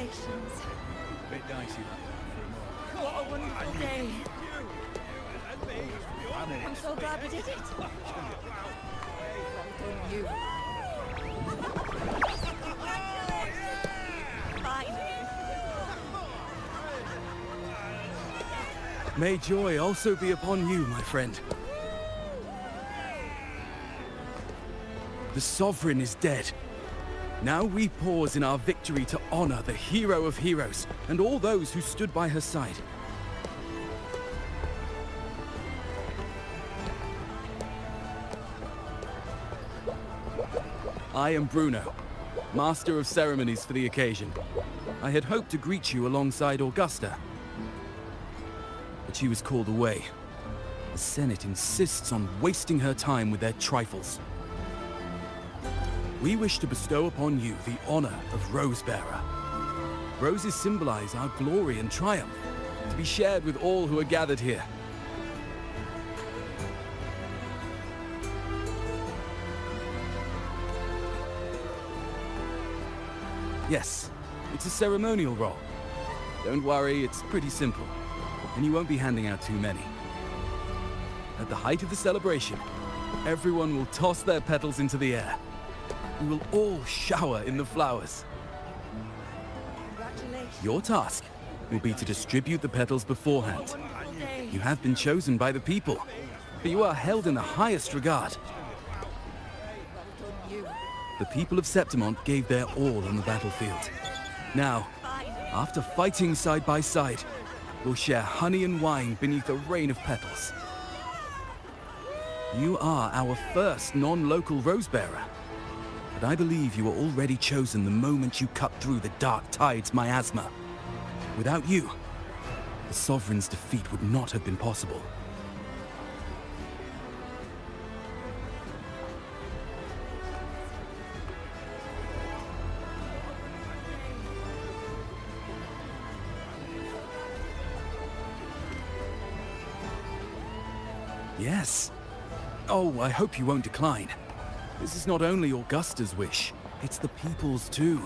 Congratulations. Bit dicey that for a moment. What a wonderful day. I'm so glad we did it. Well done, you. Finally. May joy also be upon you, my friend. The Sovereign is dead. Now we pause in our victory to honor the hero of heroes and all those who stood by her side. I am Bruno, Master of Ceremonies for the occasion. I had hoped to greet you alongside Augusta, but she was called away. The Senate insists on wasting her time with their trifles. We wish to bestow upon you the honor of Rosebearer. Roses symbolize our glory and triumph, to be shared with all who are gathered here. Yes, it's a ceremonial role. Don't worry, it's pretty simple, and you won't be handing out too many. At the height of the celebration, everyone will toss their petals into the air. We will all shower in the flowers. Congratulations. Your task will be to distribute the petals beforehand. You have been chosen by the people, but you are held in the highest regard. The people of Septimont gave their all on the battlefield. Now, after fighting side by side, we'll share honey and wine beneath a rain of petals. You are our first non-local Rosebearer, but I believe you were already chosen the moment you cut through the Dark Tide's miasma. Without you, the Sovereign's defeat would not have been possible. Yes. Oh, I hope you won't decline. This is not only Augusta's wish, it's the people's too.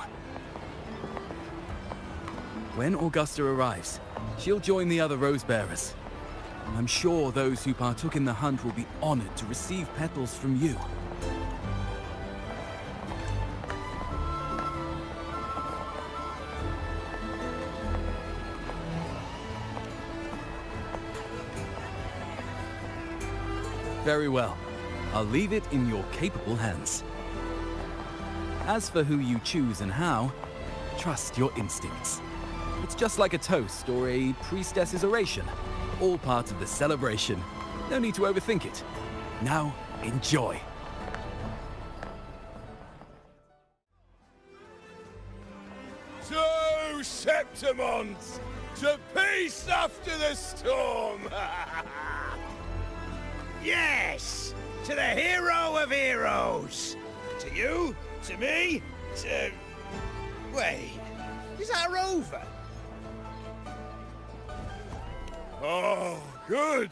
When Augusta arrives, she'll join the other Rosebearers. I'm sure those who partook in the hunt will be honored to receive petals from you. Very well. I'll leave it in your capable hands. As for who you choose and how, trust your instincts. It's just like a toast or a priestess's oration. All part of the celebration. No need to overthink it. Now, enjoy. So, Septimont, to peace after the storm! Yes! To the hero of heroes! To you, to me, to... Wait, is that a rover? Oh, good!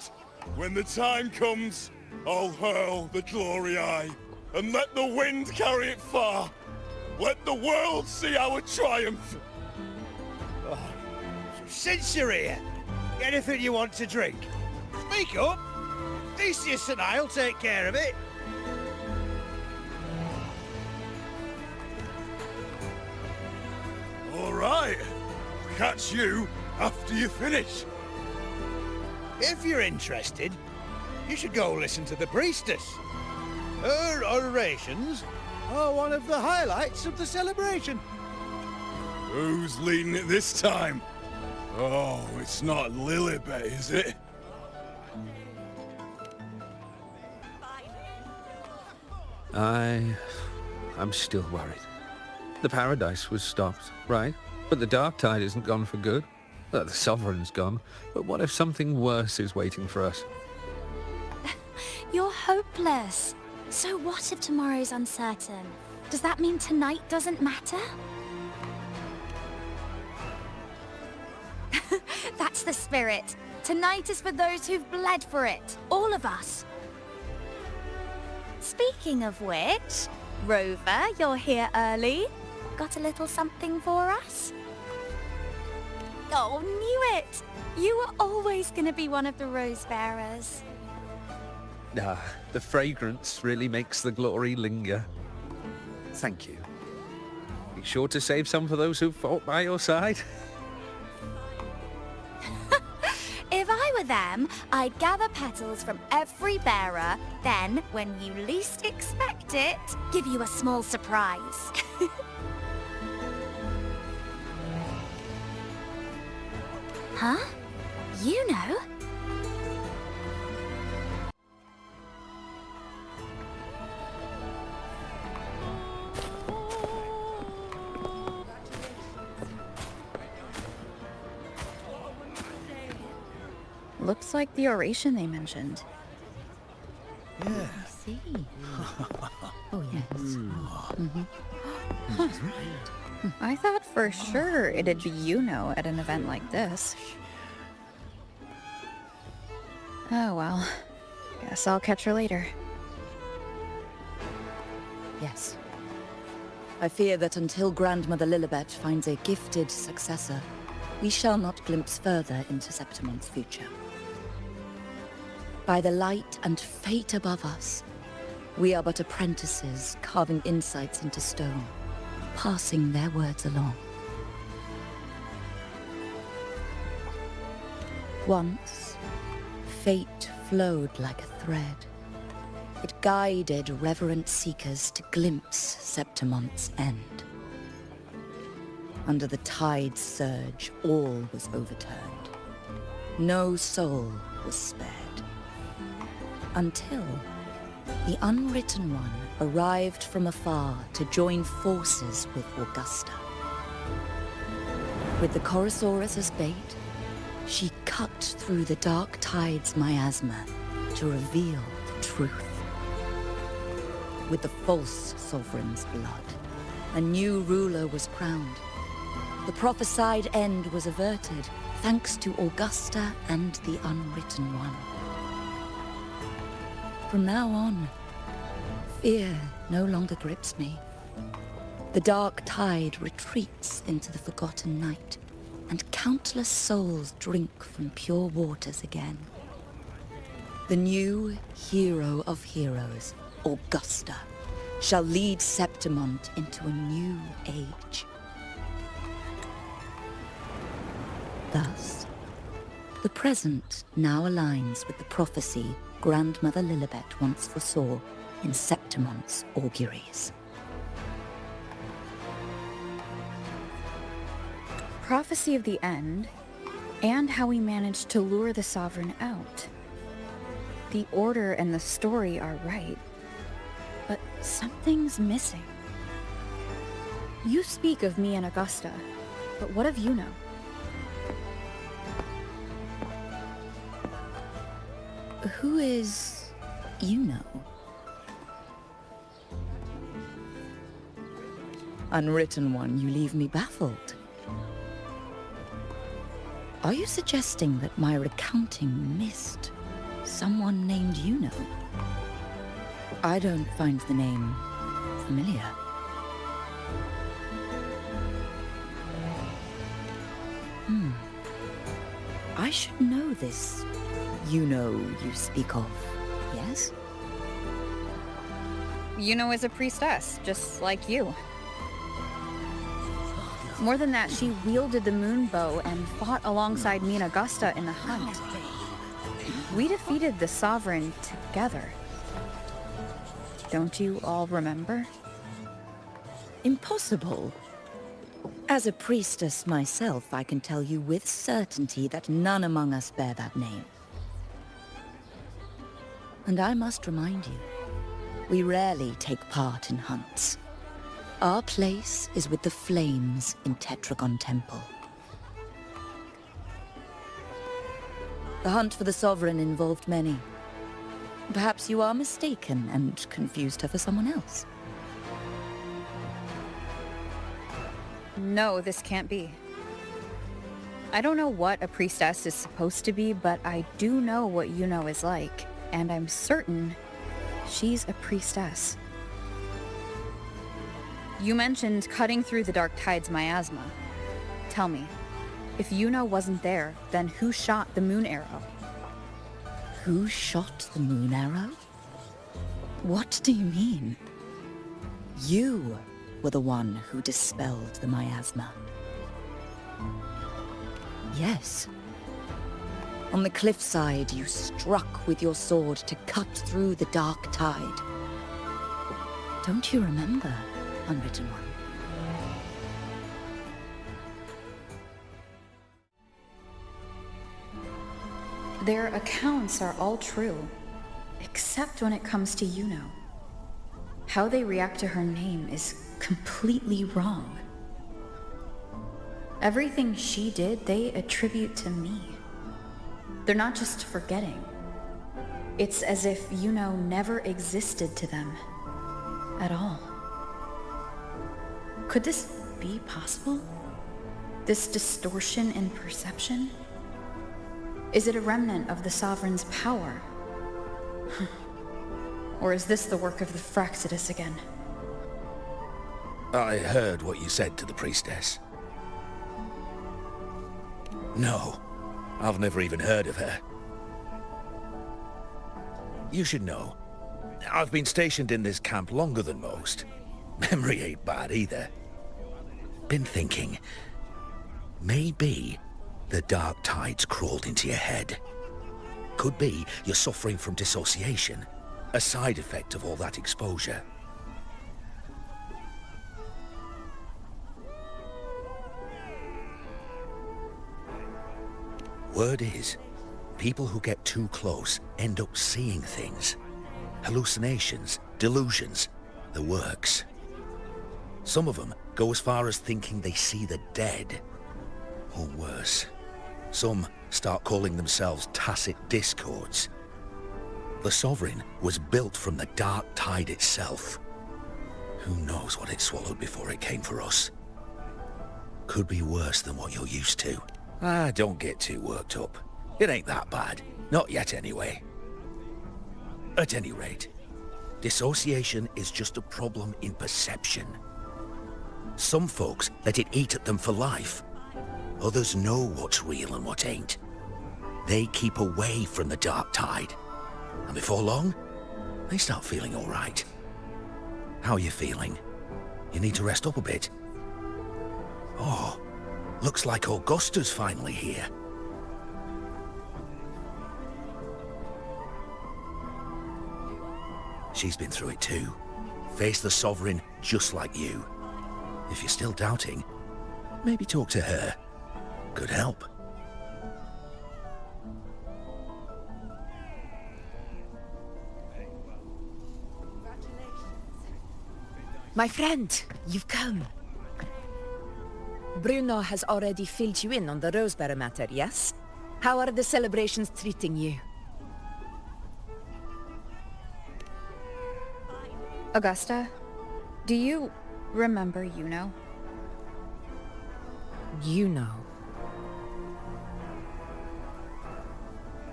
When the time comes, I'll hurl the glory eye, and let the wind carry it far. Let the world see our triumph! Oh, since you're here, anything you want to drink? Speak up! Theseus and I'll take care of it. All right. Catch you after you finish. If you're interested, you should go listen to the priestess. Her orations are one of the highlights of the celebration. Who's leading it this time? Oh, it's not Lilibet, is it? I'm still worried. The Paradise was stopped, right? But the Dark Tide isn't gone for good. The Sovereign's gone. But what if something worse is waiting for us? You're hopeless. So what if tomorrow's uncertain? Does that mean tonight doesn't matter? That's the spirit. Tonight is for those who've bled for it. All of us. Speaking of which, Rover, you're here early. Got a little something for us? Oh, knew it! You were always gonna be one of the rose bearers. Ah, the fragrance really makes the glory linger. Thank you. Be sure to save some for those who fought by your side. If I were them, I'd gather petals from every bearer, then, when you least expect it, give you a small surprise. Huh? Iuno? Looks like the oration they mentioned. Yeah. See. Oh, yes. Huh. I thought for sure it'd be Iuno at an event like this. Oh well. Guess I'll catch her later. Yes. I fear that until Grandmother Lilibet finds a gifted successor, we shall not glimpse further into Septimon's future. By the light and fate above us, we are but apprentices carving insights into stone, passing their words along. Once, fate flowed like a thread. It guided reverent seekers to glimpse Septimon's end. Under the tide's surge, all was overturned. No soul was spared. Until the Unwritten One arrived from afar to join forces with Augusta. With the Chorosaurus as bait, she cut through the dark tide's miasma to reveal the truth. With the false sovereign's blood, a new ruler was crowned. The prophesied end was averted, thanks to Augusta and the Unwritten One. From now on, fear no longer grips me. The dark tide retreats into the forgotten night, and countless souls drink from pure waters again. The new hero of heroes, Augusta, shall lead Septimont into a new age. Thus, the present now aligns with the prophecy Grandmother Lilibet once foresaw in Septimont's auguries. Prophecy of the end, and how we managed to lure the Sovereign out. The order and the story are right, but something's missing. You speak of me and Augusta, but what of Iuno? Who is Iuno? Unwritten One, you leave me baffled. Are you suggesting that my recounting missed someone named Iuno? I don't find the name familiar. I should know this Iuno you speak of, yes? Iuno is a priestess, just like you. More than that, she wielded the moon bow and fought alongside me and Augusta in the hunt. We defeated the Sovereign together. Don't you all remember? Impossible. As a priestess myself, I can tell you with certainty that none among us bear that name. And I must remind you, we rarely take part in hunts. Our place is with the flames in Tetragon Temple. The hunt for the Sovereign involved many. Perhaps you are mistaken and confused her for someone else. No, this can't be. I don't know what a priestess is supposed to be, but I do know what Iuno is like, and I'm certain she's a priestess. You mentioned cutting through the dark tide's miasma. Tell me, If Iuno wasn't there, then who shot the moon arrow? Who shot the moon arrow? What do you mean? You were the one who dispelled the miasma. Yes. On the cliffside, you struck with your sword to cut through the dark tide. Don't you remember, Unwritten One? Their accounts are all true, except when it comes to Iuno. How they react to her name is completely wrong. Everything she did, they attribute to me. They're not just forgetting. It's as if Iuno never existed to them at all. Could this be possible? This distortion in perception? Is it a remnant of the Sovereign's power? Or is this the work of the Fractsidus again? I heard what you said to the priestess. No, I've never even heard of her. You should know, I've been stationed in this camp longer than most. Memory ain't bad either. Been thinking, maybe the dark tide's crawled into your head. Could be you're suffering from dissociation, a side effect of all that exposure. Word is, people who get too close end up seeing things. Hallucinations, delusions, the works. Some of them go as far as thinking they see the dead. Or worse, some start calling themselves tacit discords. The Sovereign was built from the dark tide itself. Who knows what it swallowed before it came for us? Could be worse than what you're used to. Don't get too worked up. It ain't that bad. Not yet, anyway. At any rate, dissociation is just a problem in perception. Some folks let it eat at them for life. Others know what's real and what ain't. They keep away from the dark tide. And before long, they start feeling all right. How are you feeling? You need to rest up a bit. Oh, looks like Augusta's finally here. She's been through it too. Faced the Sovereign just like you. If you're still doubting, maybe talk to her. Could help. My friend, you've come. Bruno has already filled you in on the Rosebearer matter, yes? How are the celebrations treating you? Augusta, do you remember Iuno? Iuno.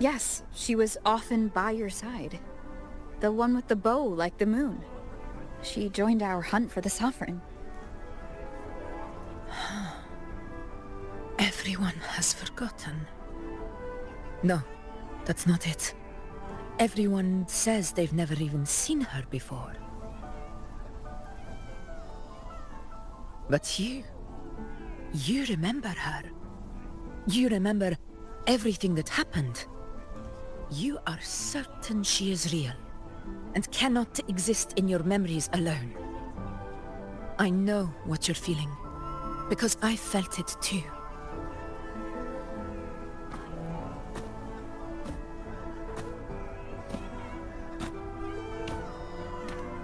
Yes, she was often by your side. The one with the bow like the moon. She joined our hunt for the Sovereign. Everyone has forgotten. No, that's not it. Everyone says they've never even seen her before. But you remember her. You remember everything that happened. You are certain she is real, and cannot exist in your memories alone. I know what you're feeling, because I felt it too.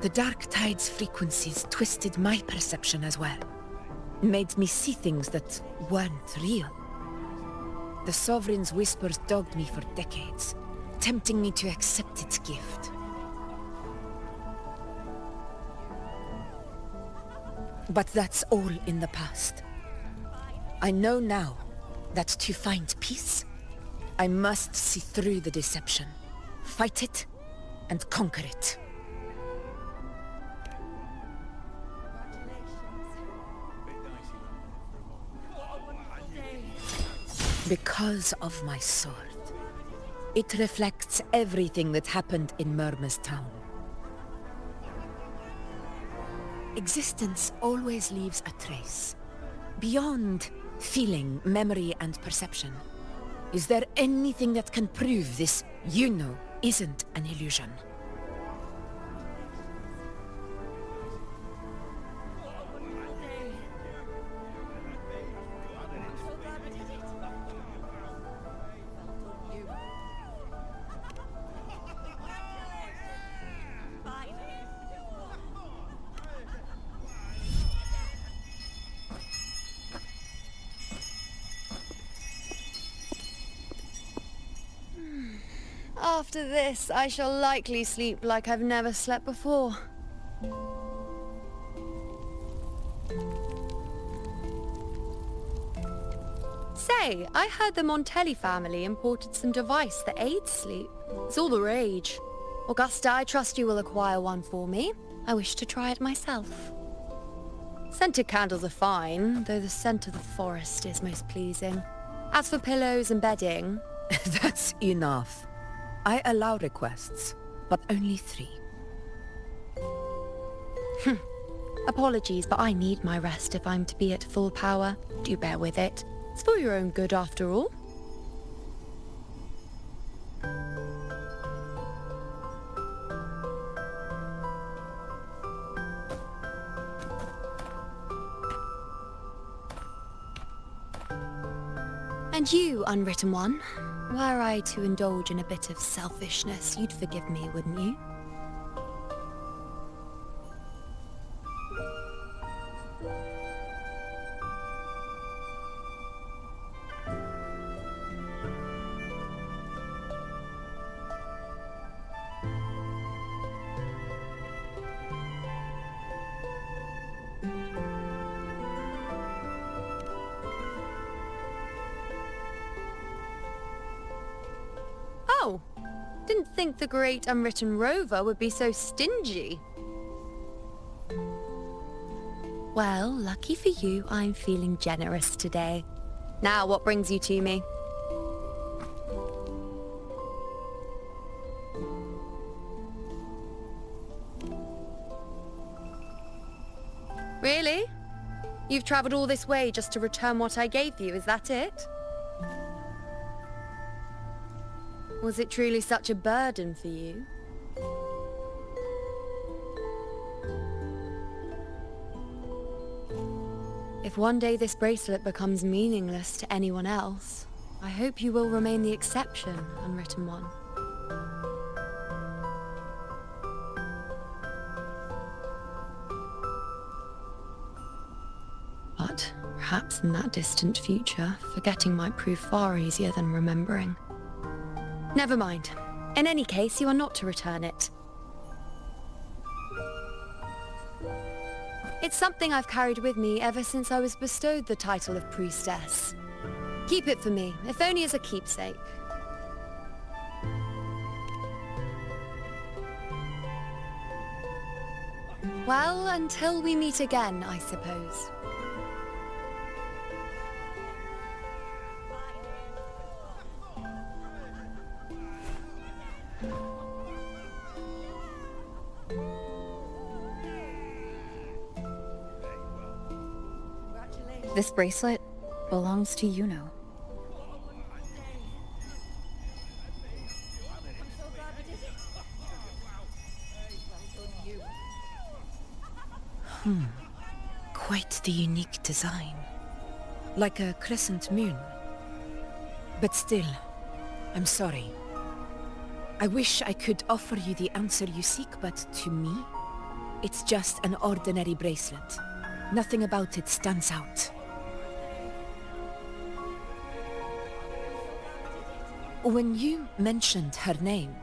The dark tide's frequencies twisted my perception as well. Made me see things that weren't real. The Sovereign's whispers dogged me for decades, tempting me to accept its gift. But that's all in the past. I know now that to find peace, I must see through the deception, fight it, and conquer it. Because of my sword. It reflects everything that happened in Murma's town. Existence always leaves a trace. Beyond feeling, memory, and perception. Is there anything that can prove this Iuno isn't an illusion? After this, I shall likely sleep like I've never slept before. Say, I heard the Montelli family imported some device that aids sleep. It's all the rage. Augusta, I trust you will acquire one for me. I wish to try it myself. Scented candles are fine, though the scent of the forest is most pleasing. As for pillows and bedding... That's enough. I allow requests, but only 3. Apologies, but I need my rest if I'm to be at full power. Do bear with it. It's for your own good after all. And you, Unwritten One, were I to indulge in a bit of selfishness, you'd forgive me, wouldn't you? Oh, didn't think the great unwritten rover would be so stingy. Well, lucky for you, I'm feeling generous today. Now, what brings you to me? Really? You've traveled all this way just to return what I gave you, is that it? Was it truly such a burden for you? If one day this bracelet becomes meaningless to anyone else, I hope you will remain the exception, Unwritten One. But perhaps in that distant future, forgetting might prove far easier than remembering. Never mind. In any case, you are not to return it. It's something I've carried with me ever since I was bestowed the title of priestess. Keep it for me, if only as a keepsake. Well, until we meet again, I suppose. This bracelet belongs to Iuno. Quite the unique design. Like a crescent moon. But still, I'm sorry. I wish I could offer you the answer you seek, but to me, it's just an ordinary bracelet. Nothing about it stands out. When you mentioned her name,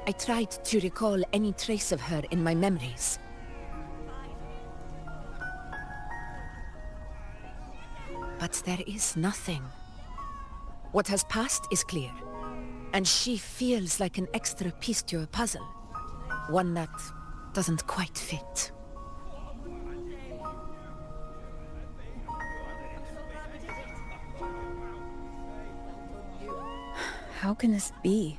I tried to recall any trace of her in my memories. But there is nothing. What has passed is clear, and she feels like an extra piece to a puzzle. One that doesn't quite fit. How can this be?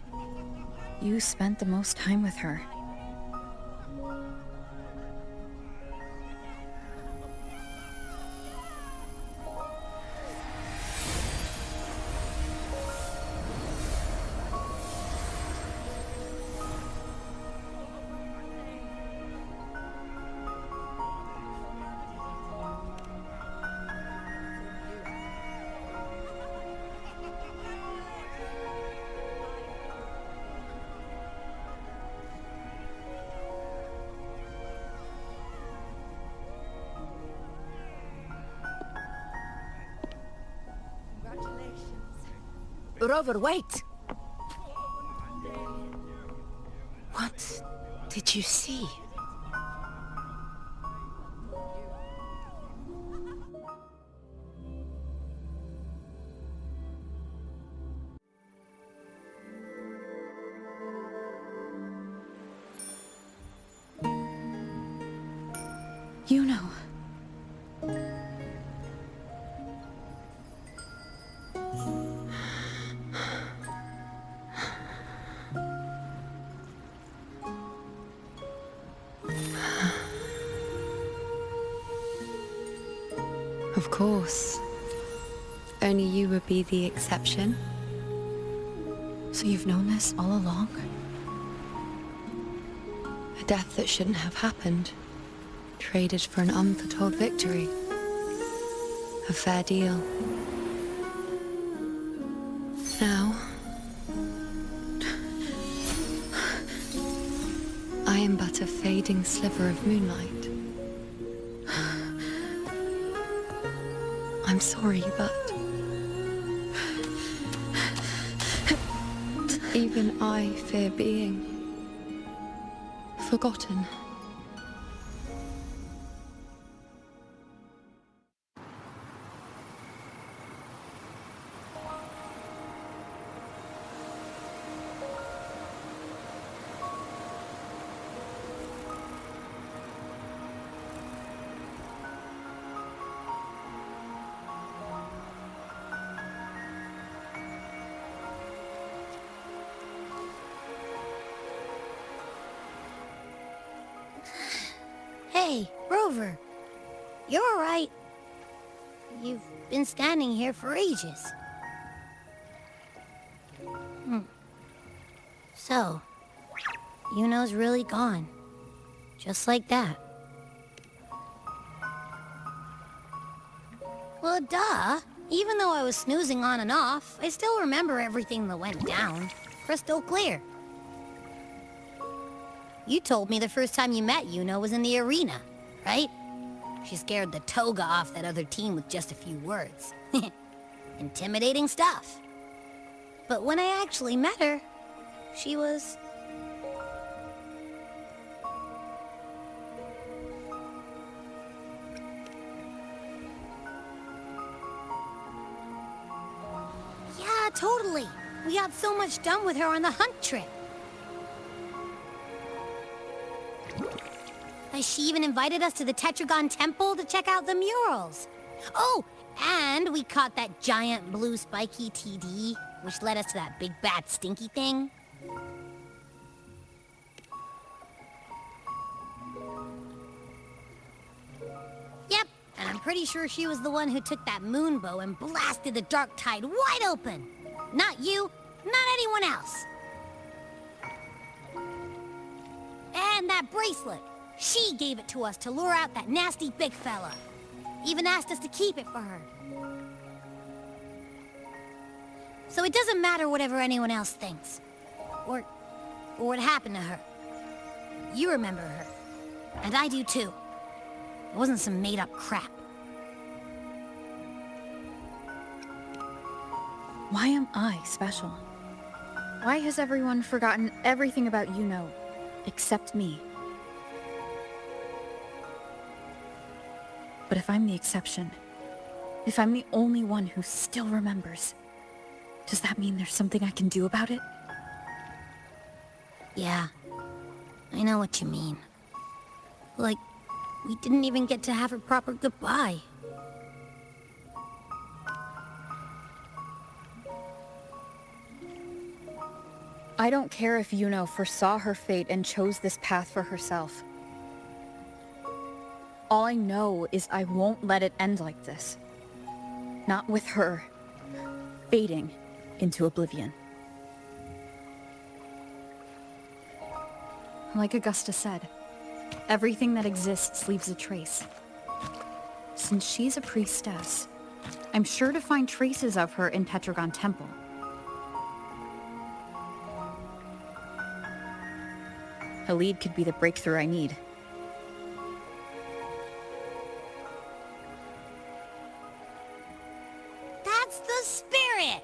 You spent the most time with her. Rover, wait! What did you see? Iuno. Of course. Only you would be the exception. So you've known this all along? A death that shouldn't have happened. Traded for an unforetold victory. A fair deal. Now, I am but a fading sliver of moonlight. I'm sorry, but even I fear being forgotten. Hey, Rover. You're all right. You've been standing here for ages. So, Iuno's really gone. Just like that. Well, duh. Even though I was snoozing on and off, I still remember everything that went down. Crystal clear. You told me the first time you met Iuno was in the arena, right? She scared the toga off that other team with just a few words. Intimidating stuff. But when I actually met her, she was... Yeah, totally. We got so much done with her on the hunt trip. She even invited us to the Tetragon Temple to check out the murals. Oh, and we caught that giant blue spiky TD, which led us to that big bad stinky thing. Yep, and I'm pretty sure she was the one who took that moon bow and blasted the dark tide wide open. Not you, not anyone else. And that bracelet. She gave it to us to lure out that nasty big fella. Even asked us to keep it for her. So it doesn't matter whatever anyone else thinks. Or what happened to her. You remember her. And I do too. It wasn't some made-up crap. Why am I special? Why has everyone forgotten everything about Iuno, except me? But if I'm the exception, if I'm the only one who still remembers, does that mean there's something I can do about it? Yeah, I know what you mean. Like, we didn't even get to have a proper goodbye. I don't care if Iuno foresaw her fate and chose this path for herself. All I know is I won't let it end like this. Not with her fading into oblivion. Like Augusta said, everything that exists leaves a trace. Since she's a priestess, I'm sure to find traces of her in Tetragon Temple. A lead could be the breakthrough I need. That's the spirit!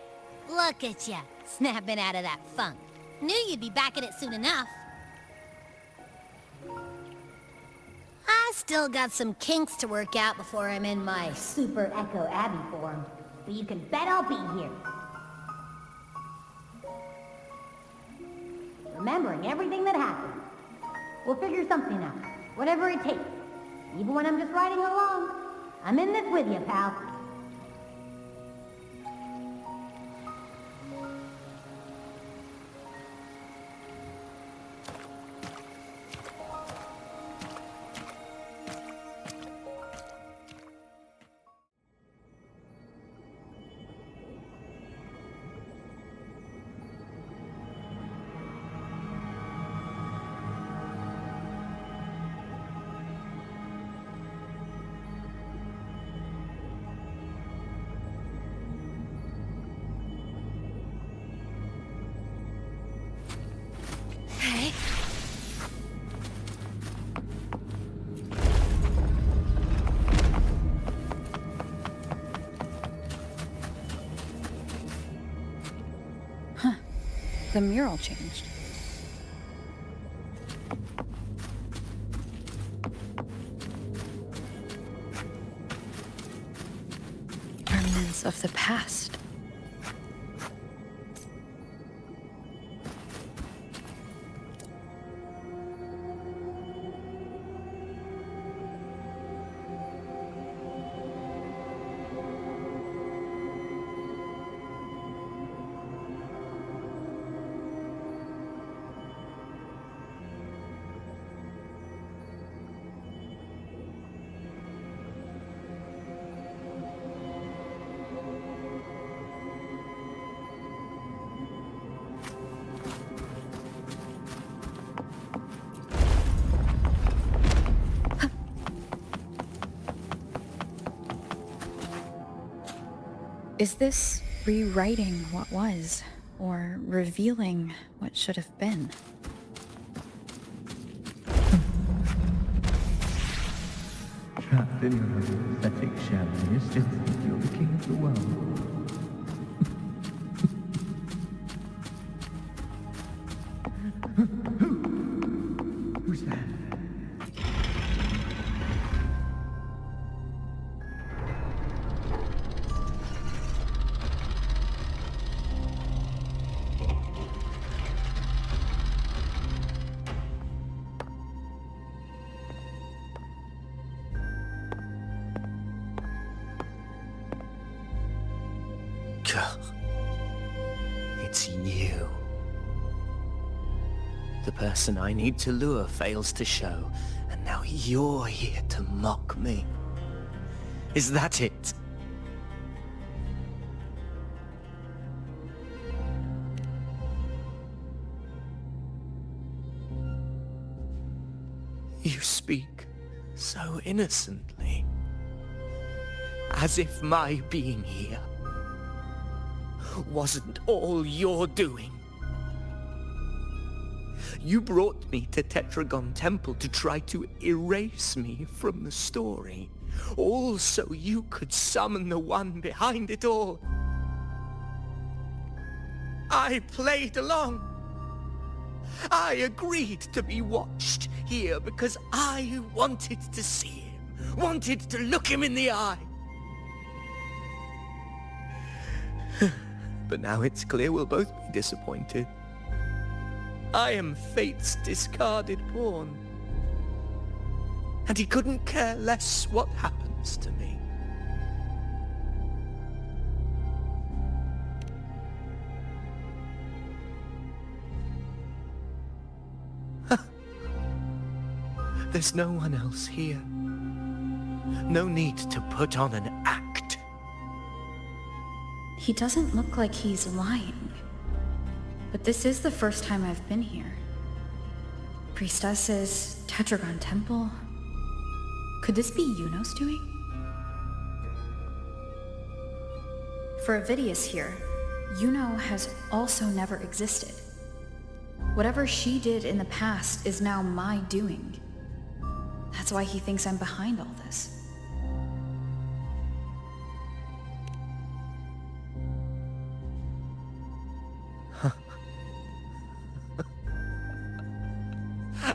Look at ya, snapping out of that funk. Knew you'd be back in it soon enough. I still got some kinks to work out before I'm in my Super Echo Abbey form, but you can bet I'll be here. Remembering everything that happened. We'll figure something out, whatever it takes. Even when I'm just riding along, I'm in this with you, pal. The mural changed. Remnants of the past. Is this rewriting what was, or revealing what should have been? Trapped in your pathetic shell, you still think you're the king of the world. Who's that? It's you. The person I need to lure fails to show, and now you're here to mock me. Is that it? You speak so innocently, as if my being here wasn't all you're doing. You brought me to Tetragon Temple to try to erase me from the story, all so you could summon the one behind it all. I played along. I agreed to be watched here because I wanted to see him, wanted to look him in the eye. But now it's clear we'll both be disappointed. I am fate's discarded pawn. And he couldn't care less what happens to me. There's no one else here. No need to put on an act. He doesn't look like he's lying. But this is the first time I've been here. Priestesses, Tetragon Temple. Could this be Iuno's doing? For Avidius here, Iuno has also never existed. Whatever she did in the past is now my doing. That's why he thinks I'm behind all this.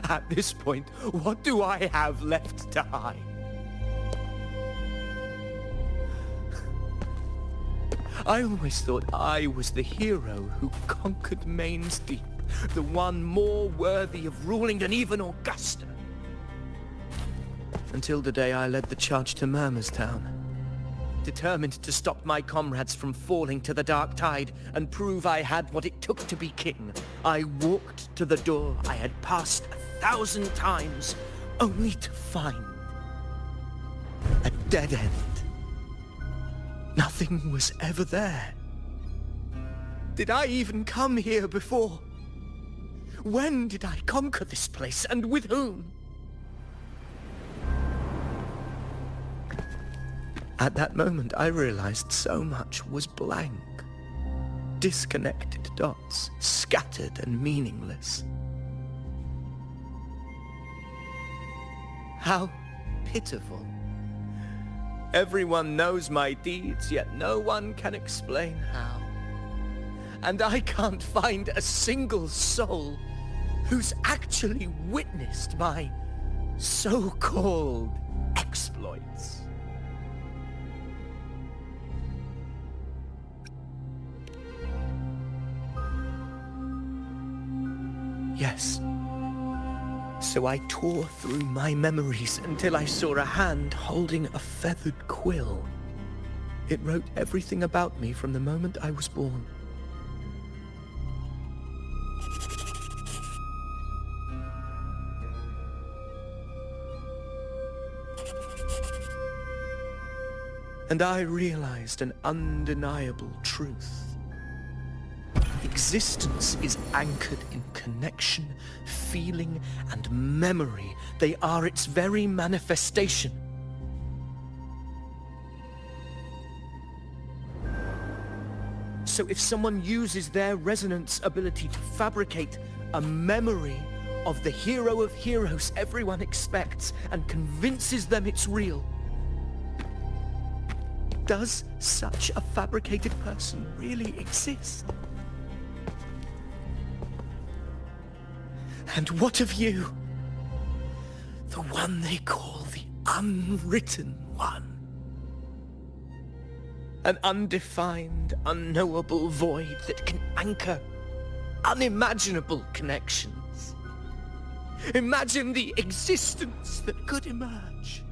At this point, what do I have left to hide? I always thought I was the hero who conquered Main's Deep, the one more worthy of ruling than even Augusta. Until the day I led the charge to Murmur's Town, determined to stop my comrades from falling to the dark tide and prove I had what it took to be king. I walked to the door I had passed 1,000 times, only to find a dead end. Nothing was ever there. Did I even come here before? When did I conquer this place, and with whom? At that moment, I realized so much was blank. Disconnected dots, scattered and meaningless. How pitiful. Everyone knows my deeds, yet no one can explain how. And I can't find a single soul who's actually witnessed my so-called exploits. Yes. So I tore through my memories until I saw a hand holding a feathered quill. It wrote everything about me from the moment I was born. And I realized an undeniable truth. Existence is anchored in connection, feeling, and memory. They are its very manifestation. So if someone uses their resonance ability to fabricate a memory of the hero of heroes everyone expects and convinces them it's real, does such a fabricated person really exist? And what of you? The one they call the Unwritten One. An undefined, unknowable void that can anchor unimaginable connections. Imagine the existence that could emerge.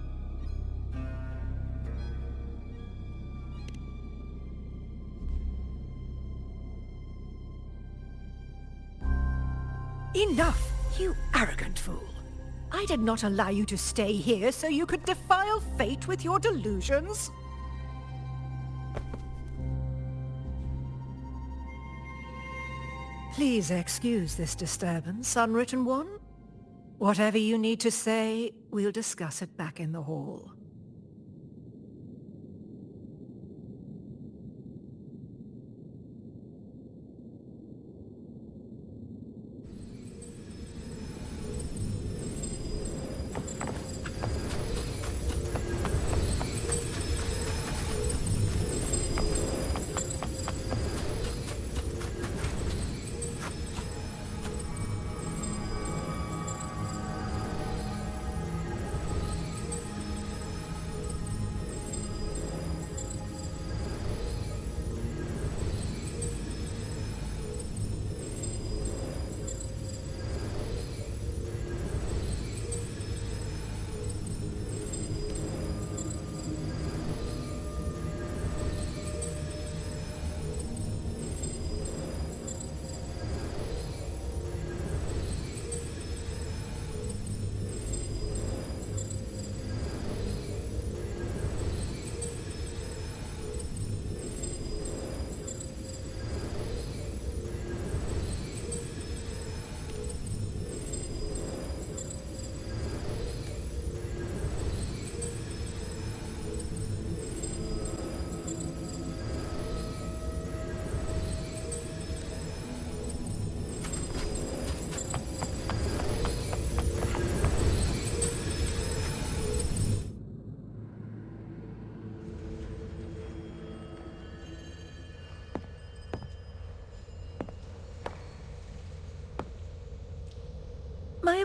Enough, you arrogant fool. I did not allow you to stay here so you could defile fate with your delusions. Please excuse this disturbance, Unwritten One. Whatever you need to say, we'll discuss it back in the hall.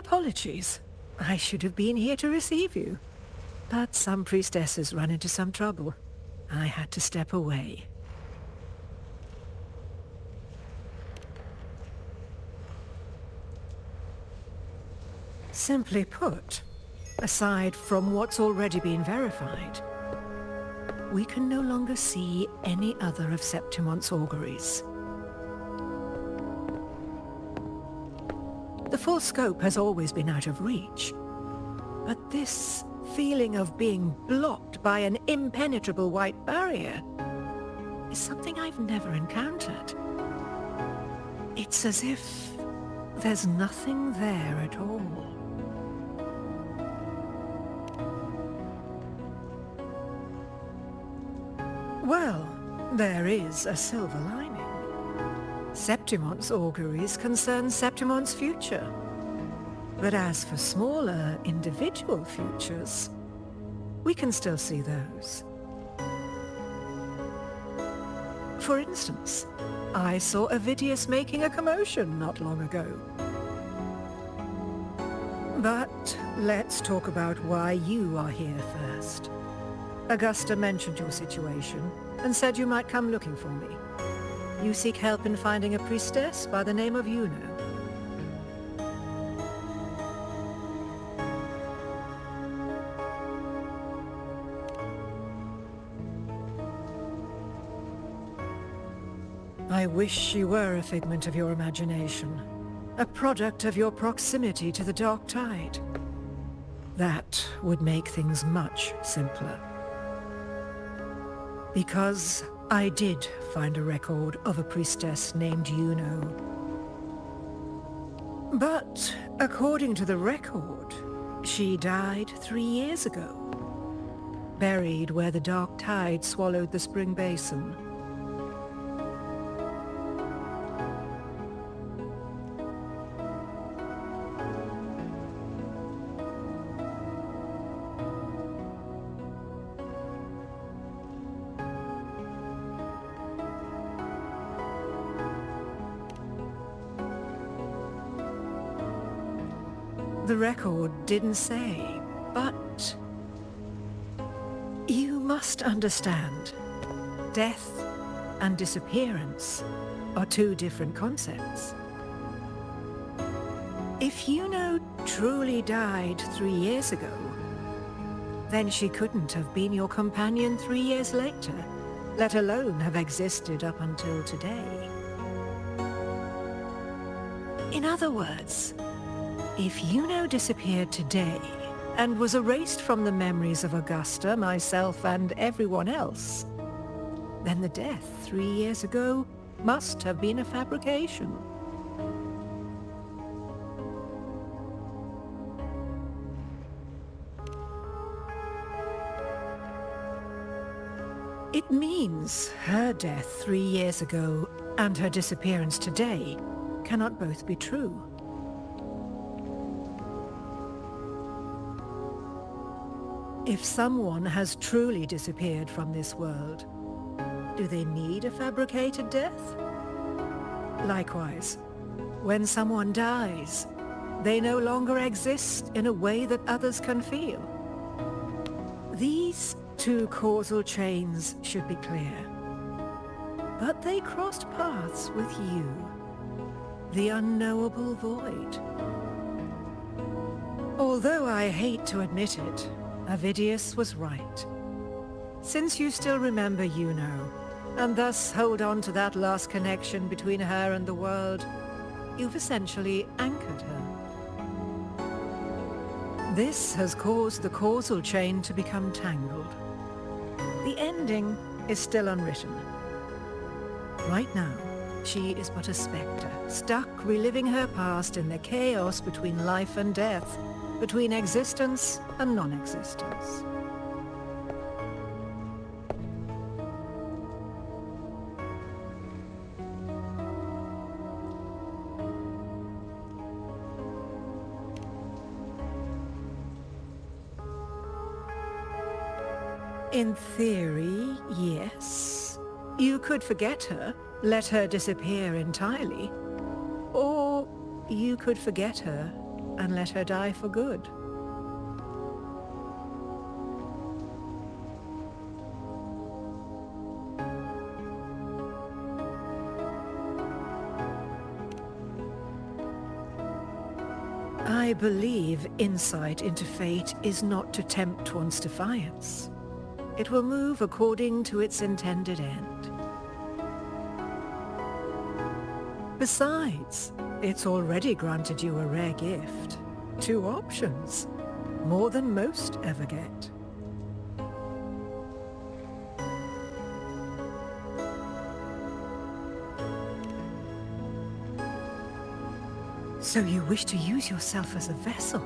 apologies. I should have been here to receive you. But some priestesses run into some trouble. I had to step away. Simply put, aside from what's already been verified, we can no longer see any other of Septimon's auguries. The full scope has always been out of reach, but this feeling of being blocked by an impenetrable white barrier is something I've never encountered. It's as if there's nothing there at all. Well, there is a silver lining. Septimon's auguries concern Septimon's future. But as for smaller, individual futures, we can still see those. For instance, I saw Avidius making a commotion not long ago. But let's talk about why you are here first. Augusta mentioned your situation and said you might come looking for me. You seek help in finding a priestess by the name of Iuno. I wish she were a figment of your imagination, a product of your proximity to the dark tide. That would make things much simpler. Because I did find a record of a priestess named Iuno. But according to the record, she died 3 years ago, buried where the dark tide swallowed the spring basin. The record didn't say, but you must understand, death and disappearance are two different concepts. If Iuno truly died 3 years ago, then she couldn't have been your companion 3 years later, let alone have existed up until today. In other words, if Iuno disappeared today and was erased from the memories of Augusta, myself, and everyone else, then the death 3 years ago must have been a fabrication. It means her death 3 years ago and her disappearance today cannot both be true. If someone has truly disappeared from this world, do they need a fabricated death? Likewise, when someone dies, they no longer exist in a way that others can feel. These two causal chains should be clear. But they crossed paths with you, the unknowable void. Although I hate to admit it, Avidius was right. Since you still remember Iuno, and thus hold on to that last connection between her and the world, you've essentially anchored her. This has caused the causal chain to become tangled. The ending is still unwritten. Right now, she is but a spectre, stuck reliving her past in the chaos between life and death, between existence and non-existence. In theory, yes. You could forget her, let her disappear entirely. Or you could forget her and let her die for good. I believe insight into fate is not to tempt one's defiance. It will move according to its intended end. Besides, it's already granted you a rare gift. 2 options, more than most ever get. So you wish to use yourself as a vessel,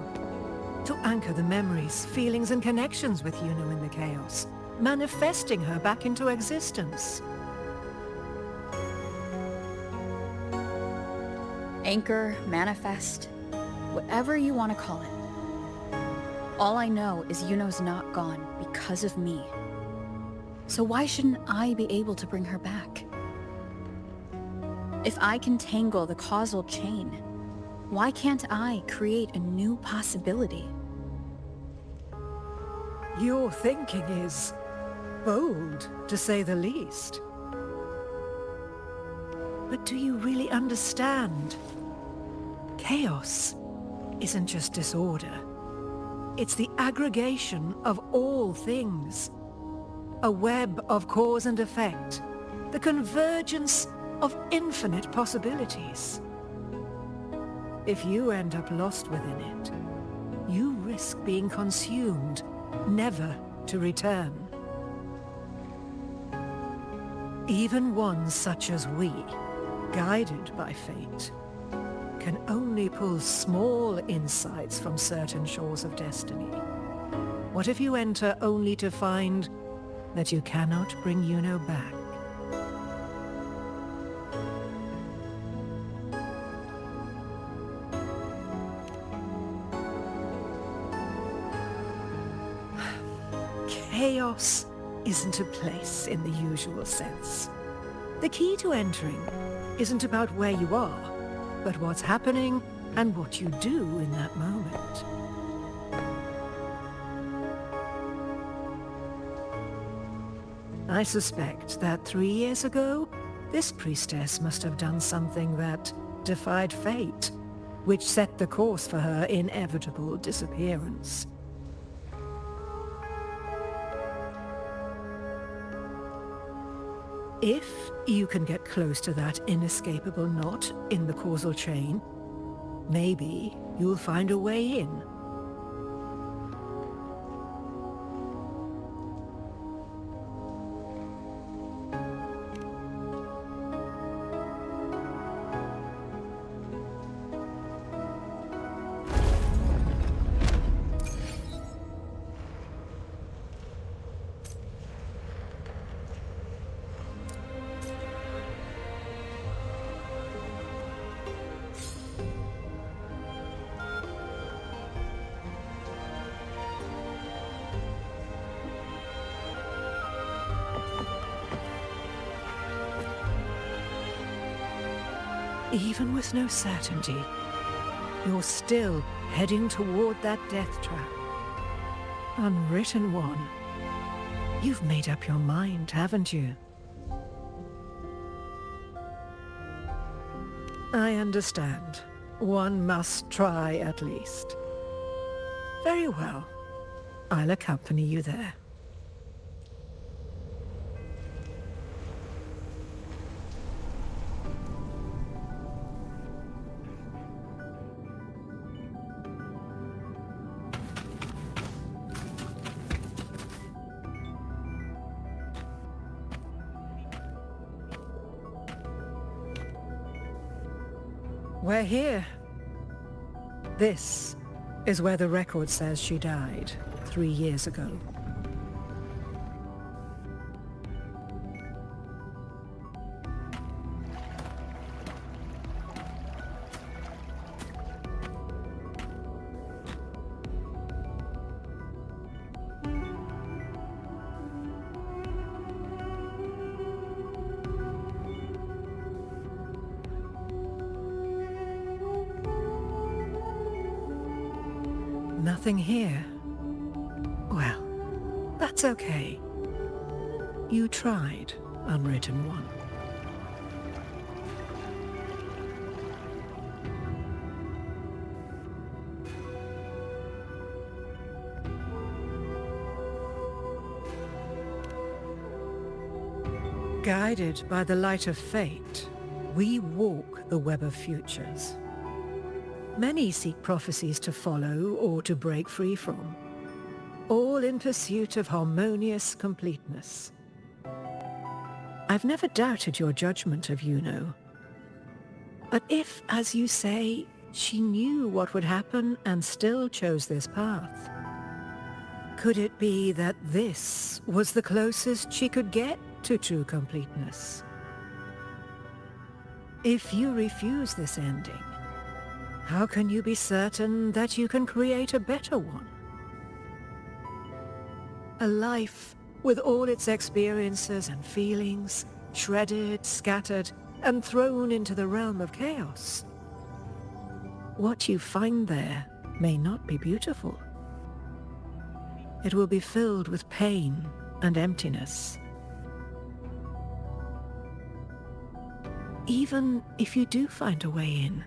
to anchor the memories, feelings and connections with Iuno in the chaos, manifesting her back into existence. Anchor, manifest, whatever you want to call it. All I know is Iuno's not gone because of me. So why shouldn't I be able to bring her back? If I can tangle the causal chain, why can't I create a new possibility? Your thinking is bold, to say the least. But do you really understand? Chaos isn't just disorder. It's the aggregation of all things. A web of cause and effect. The convergence of infinite possibilities. If you end up lost within it, you risk being consumed, never to return. Even ones such as we, guided by fate, can only pull small insights from certain shores of destiny. What if you enter only to find that you cannot bring Iuno back? Chaos isn't a place in the usual sense. The key to entering isn't about where you are, but what's happening and what you do in that moment. I suspect that 3 years ago, this priestess must have done something that defied fate, which set the course for her inevitable disappearance. If you can get close to that inescapable knot in the causal chain, maybe you'll find a way in. Even with no certainty, you're still heading toward that death trap. Unwritten one. You've made up your mind, haven't you? I understand. One must try at least. Very well. I'll accompany you there. We're here. This is where the record says she died 3 years ago. Nothing here. Well, that's okay. You tried, Unwritten One. Guided by the light of fate, we walk the web of futures. Many seek prophecies to follow or to break free from, all in pursuit of harmonious completeness. I've never doubted your judgment of Iuno. But if, as you say, she knew what would happen and still chose this path, could it be that this was the closest she could get to true completeness? If you refuse this ending, how can you be certain that you can create a better one? A life with all its experiences and feelings, shredded, scattered, and thrown into the realm of chaos. What you find there may not be beautiful. It will be filled with pain and emptiness. Even if you do find a way in,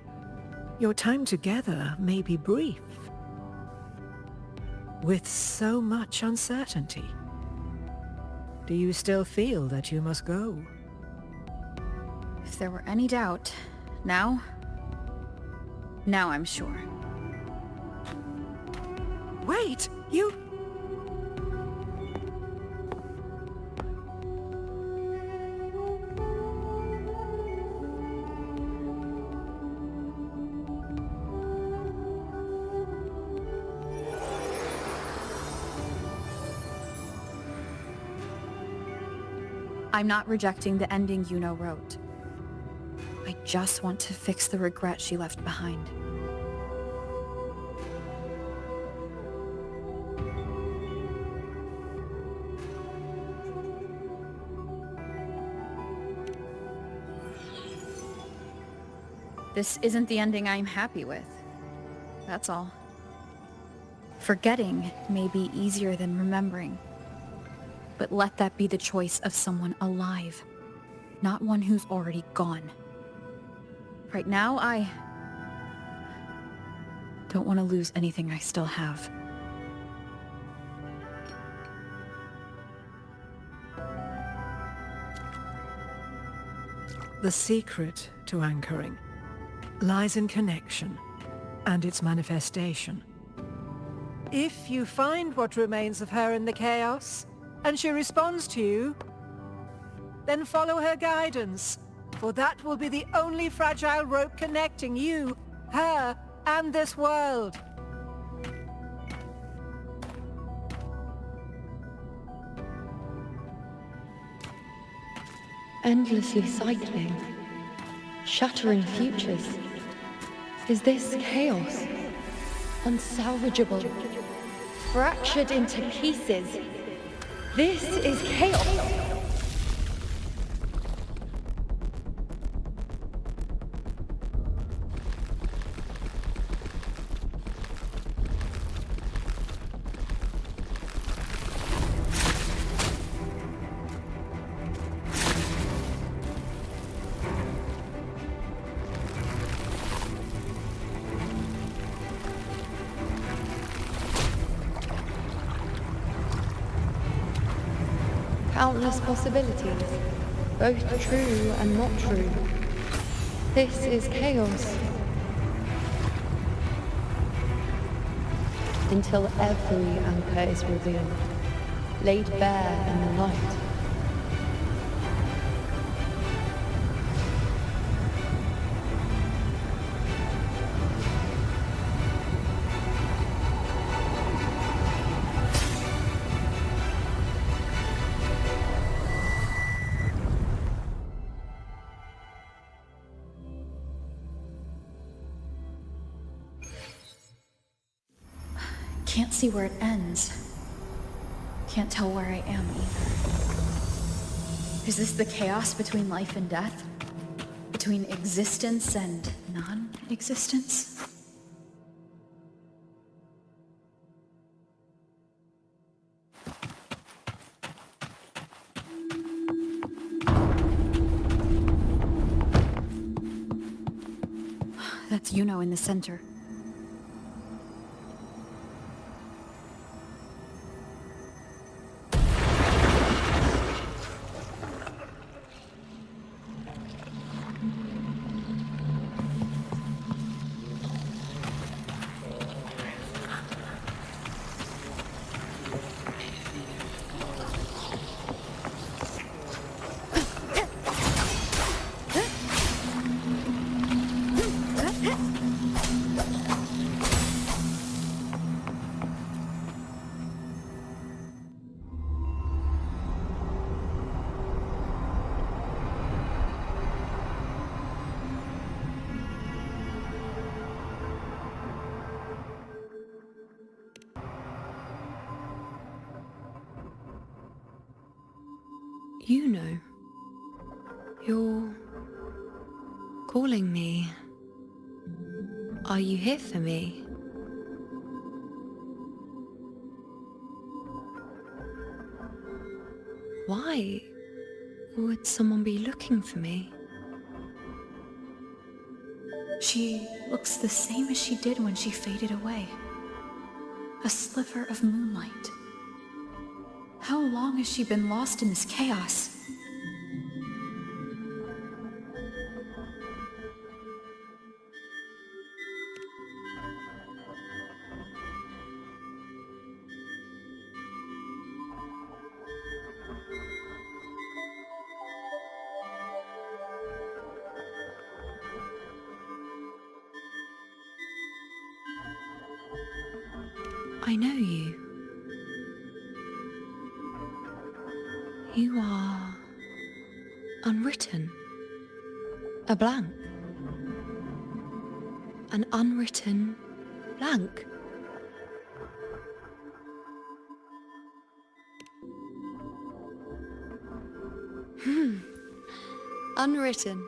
your time together may be brief, with so much uncertainty. Do you still feel that you must go? If there were any doubt, now I'm sure. Wait, you... I'm not rejecting the ending Iuno wrote. I just want to fix the regret she left behind. This isn't the ending I'm happy with. That's all. Forgetting may be easier than remembering. But let that be the choice of someone alive, not one who's already gone. Right now, I don't want to lose anything I still have. The secret to anchoring lies in connection and its manifestation. If you find what remains of her in the chaos, and she responds to you, then follow her guidance, for that will be the only fragile rope connecting you, her, and this world. Endlessly cycling, shattering futures. Is this chaos? Unsalvageable, fractured into pieces. This is chaos! Countless possibilities, both true and not true. This is chaos. Until every anchor is revealed, laid bare in the light. Can't see where it ends. Can't tell where I am either. Is this the chaos between life and death? Between existence and non-existence? with Iuno in the center. Iuno, you're calling me. Are you here for me? Why would someone be looking for me? She looks the same as she did when she faded away. A sliver of moonlight. How long has she been lost in this chaos? I know you. You are unwritten. A blank. An unwritten blank. Unwritten.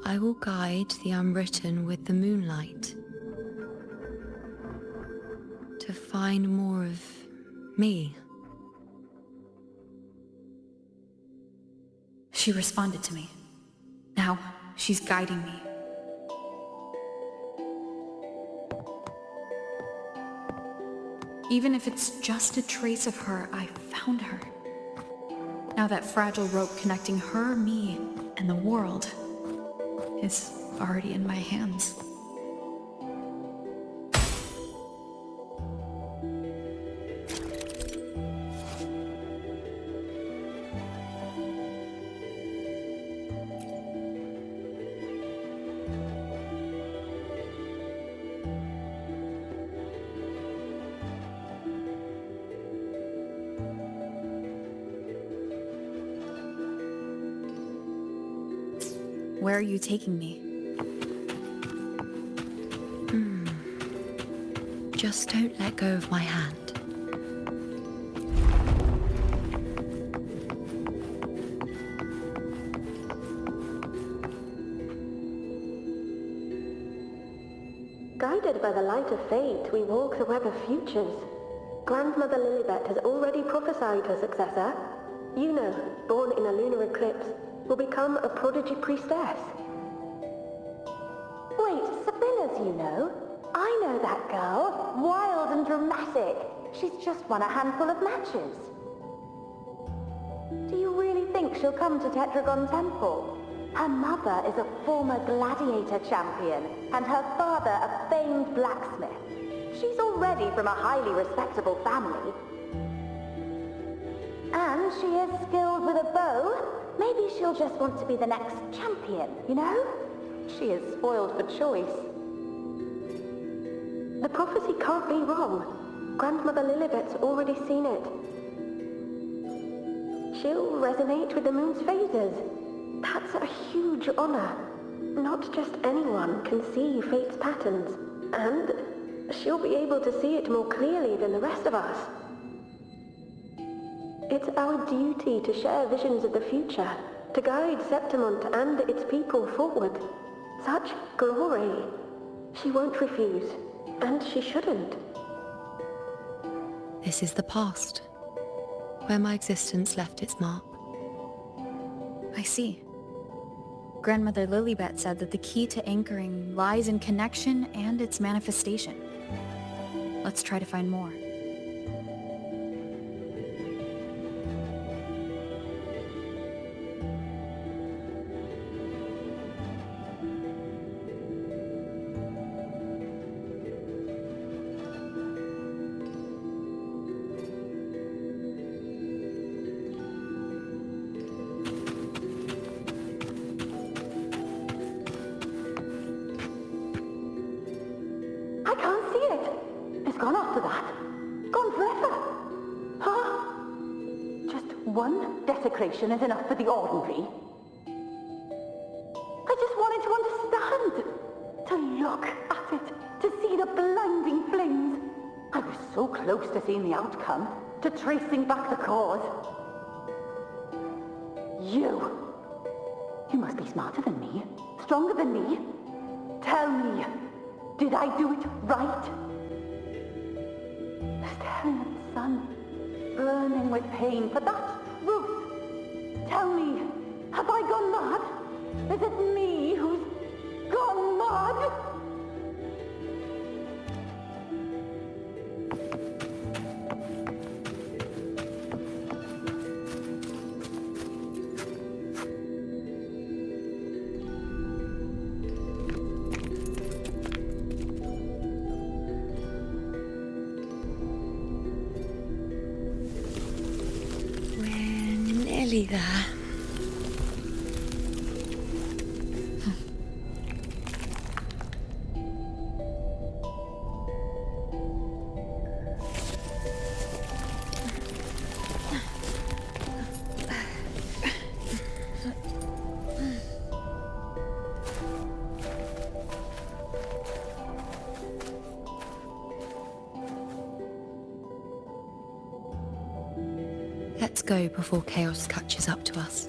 I will guide the unwritten with the moonlight to find more of me. She responded to me. Now, she's guiding me. Even if it's just a trace of her, I found her. Now that fragile rope connecting her, me, and the world is already in my hands. Where are you taking me? Just don't let go of my hand. Guided by the light of fate, we walk the web of futures. Grandmother Lilibet has already prophesied her successor. Iuno, born in a lunar eclipse, will become a prodigy priestess. Wait, Sibylla's Iuno? I know that girl. Wild and dramatic. She's just won a handful of matches. Do you really think she'll come to Tetragon Temple? Her mother is a former gladiator champion, and her father a famed blacksmith. She's already from a highly respectable family. And she is skilled with a bow. Maybe she'll just want to be the next champion, you know? She is spoiled for choice. The prophecy can't be wrong. Grandmother Lilibet's already seen it. She'll resonate with the moon's phases. That's a huge honor. Not just anyone can see fate's patterns, and she'll be able to see it more clearly than the rest of us. It's our duty to share visions of the future, to guide Septimont and its people forward. Such glory. She won't refuse, and she shouldn't. This is the past, where my existence left its mark. I see. Grandmother Lilibet said that the key to anchoring lies in connection and its manifestation. Let's try to find more. I can't see it. It's gone after that. Gone forever. Huh? Just one desecration is enough for the ordinary. I just wanted to understand. To look at it. To see the blinding flames. I was so close to seeing the outcome. To tracing back the cause. You. You must be smarter than me. Stronger than me. Tell me. Did I do it right? Staring at the sun, burning with pain for that truth. Tell me, have I gone mad? Is it me who's gone mad? Nearly there. Let's go before chaos catches up to us.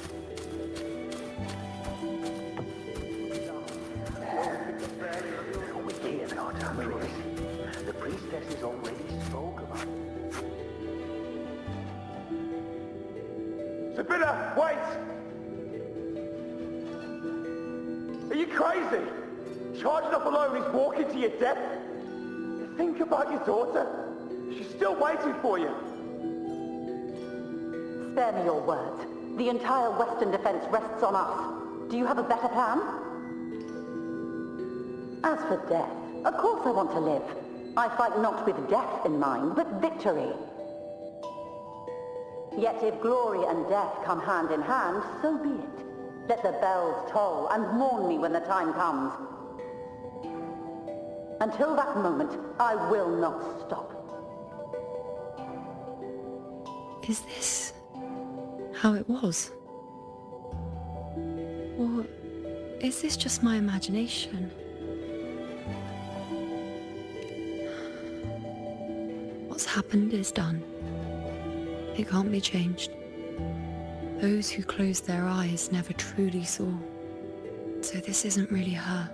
The priestesses already spoke about it. Sibylla, wait! Are you crazy? Charging up alone is walking to your death. Think about your daughter. She's still waiting for you. Spare me your words. The entire Western defense rests on us. Do you have a better plan? As for death, of course I want to live. I fight not with death in mind, but victory. Yet if glory and death come hand in hand, so be it. Let the bells toll and mourn me when the time comes. Until that moment, I will not stop. Is this how it was? Or is this just my imagination? What's happened is done. It can't be changed. Those who closed their eyes never truly saw. So this isn't really her.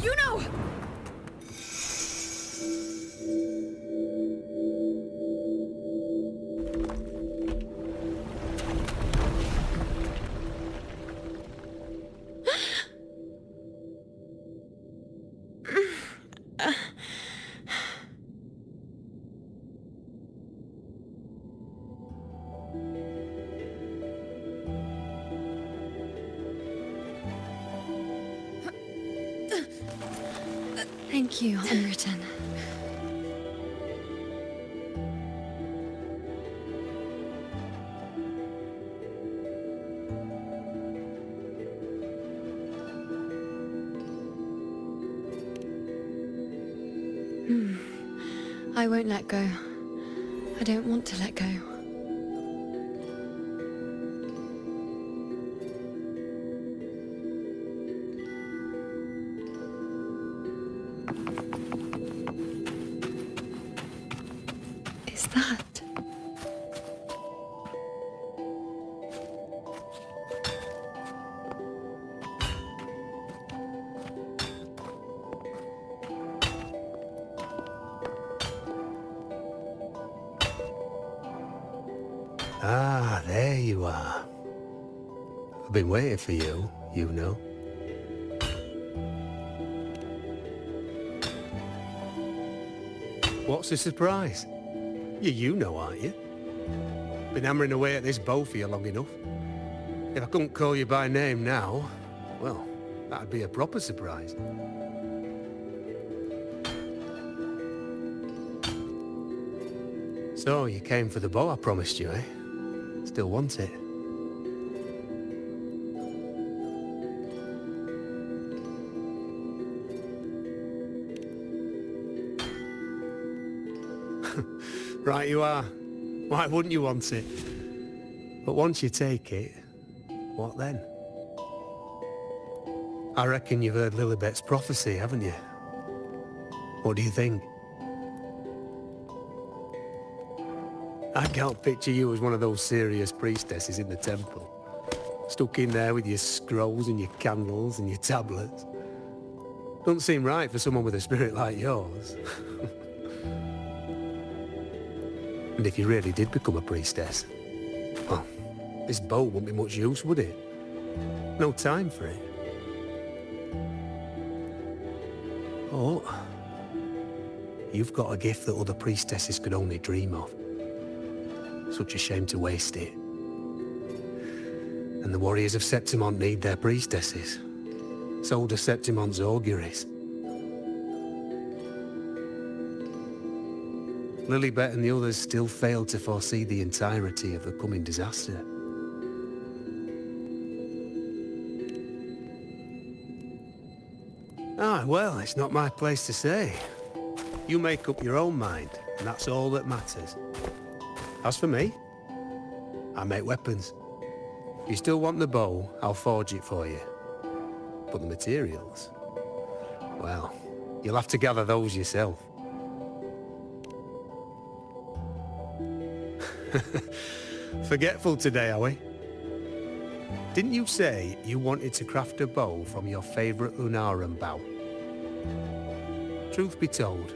Iuno! Thank you, Unwritten. I won't let go. I don't want to let go. Is that? Ah, there you are. I've been waiting for you, Iuno. What's the surprise? You're Iuno, aren't you? Been hammering away at this bow for you long enough. If I couldn't call you by name now, well, that'd be a proper surprise. So, you came for the bow I promised you, eh? Still want it? Right you are. Why wouldn't you want it? But once you take it, what then? I reckon you've heard Lilibet's prophecy, haven't you? What do you think? I can't picture you as one of those serious priestesses in the temple. Stuck in there with your scrolls and your candles and your tablets. Doesn't seem right for someone with a spirit like yours. And if you really did become a priestess, well, this bow wouldn't be much use, would it? No time for it. Oh, you've got a gift that other priestesses could only dream of. Such a shame to waste it. And the warriors of Septimont need their priestesses. So do Septimont's auguries. Lilibet and the others still failed to foresee the entirety of the coming disaster. Ah, well, it's not my place to say. You make up your own mind, and that's all that matters. As for me, I make weapons. If you still want the bow, I'll forge it for you. But the materials, well, you'll have to gather those yourself. Forgetful today, are we? Didn't you say you wanted to craft a bow from your favourite Lunarum bow? Truth be told,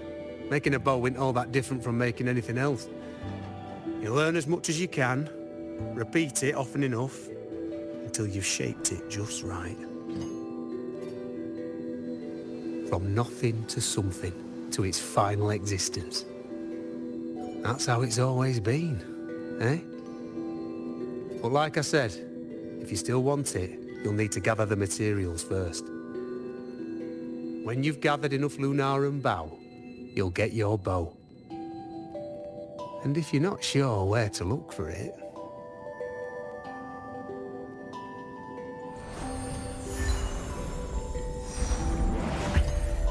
making a bow isn't all that different from making anything else. You learn as much as you can, repeat it often enough, until you've shaped it just right. From nothing to something, to its final existence. That's how it's always been, eh? But like I said, if you still want it, you'll need to gather the materials first. When you've gathered enough Lunarum bow, you'll get your bow. And if you're not sure where to look for it...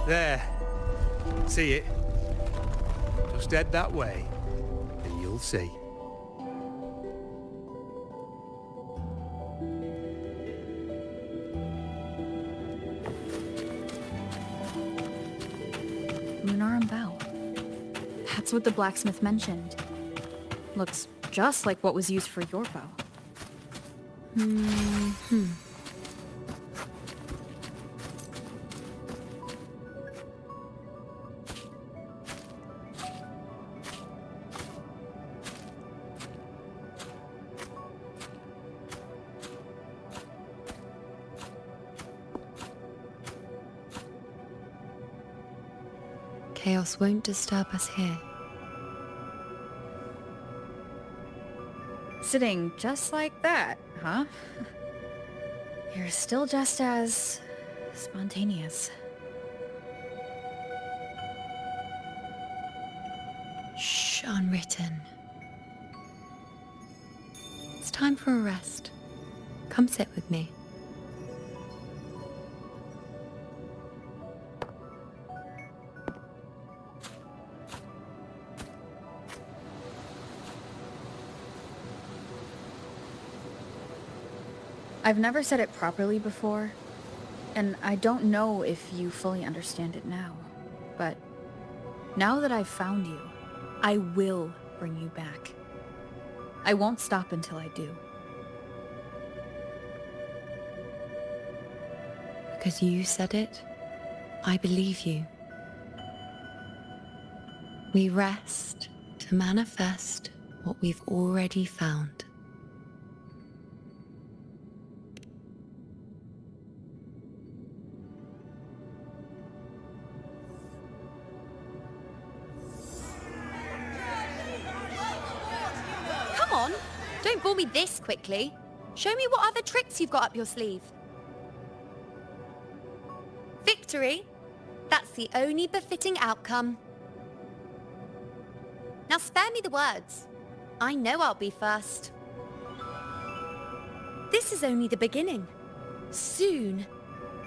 There. See it? Just head that way, and you'll see. Lunarum bow. That's what the blacksmith mentioned. Looks just like what was used for your bow. Chaos won't disturb us here. Sitting just like that, huh? You're still just as... spontaneous. Shh, unwritten. It's time for a rest. Come sit with me. I've never said it properly before, and I don't know if you fully understand it now, but now that I've found you, I will bring you back. I won't stop until I do. Because you said it, I believe you. We rest to manifest what we've already found. Come on, don't bore me this quickly. Show me what other tricks you've got up your sleeve. Victory? That's the only befitting outcome. Now spare me the words. I know I'll be first. This is only the beginning. Soon,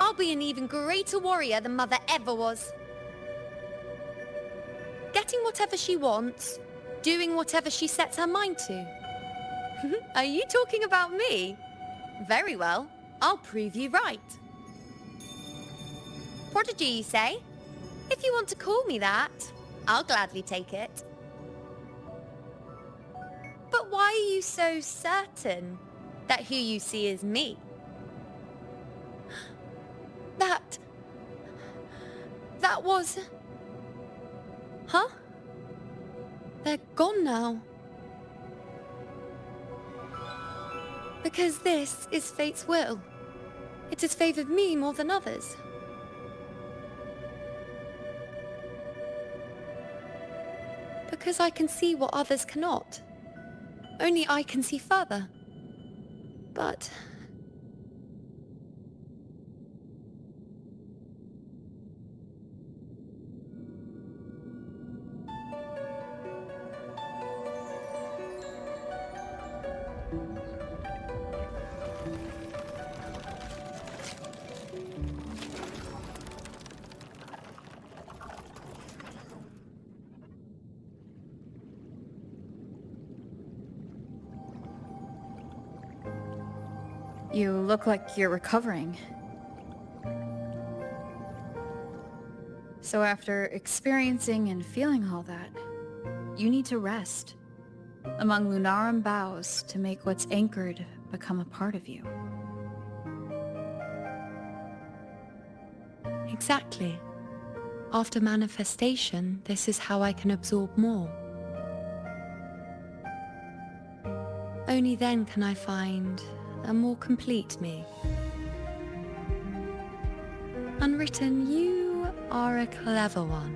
I'll be an even greater warrior than Mother ever was. Getting whatever she wants, doing whatever she sets her mind to. Are you talking about me? Very well, I'll prove you right. Prodigy, you say? If you want to call me that, I'll gladly take it. But why are you so certain that who you see is me? That was... Huh? They're gone now. Because this is fate's will. It has favored me more than others. Because I can see what others cannot. Only I can see further. But... You look like you're recovering. So after experiencing and feeling all that, you need to rest among Lunarum boughs to make what's anchored become a part of you. Exactly. After manifestation, this is how I can absorb more. Only then can I find a more complete me. Unwritten, you are a clever one.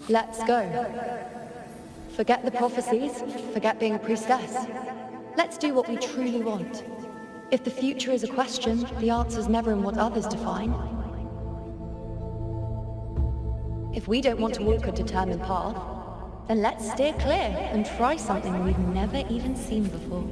Let's go. Forget the prophecies, forget being a priestess. Let's do what we truly want. If the future is a question, the answer's never in what others define. If we don't want to walk a determined path, then let's steer clear and try something we've never even seen before.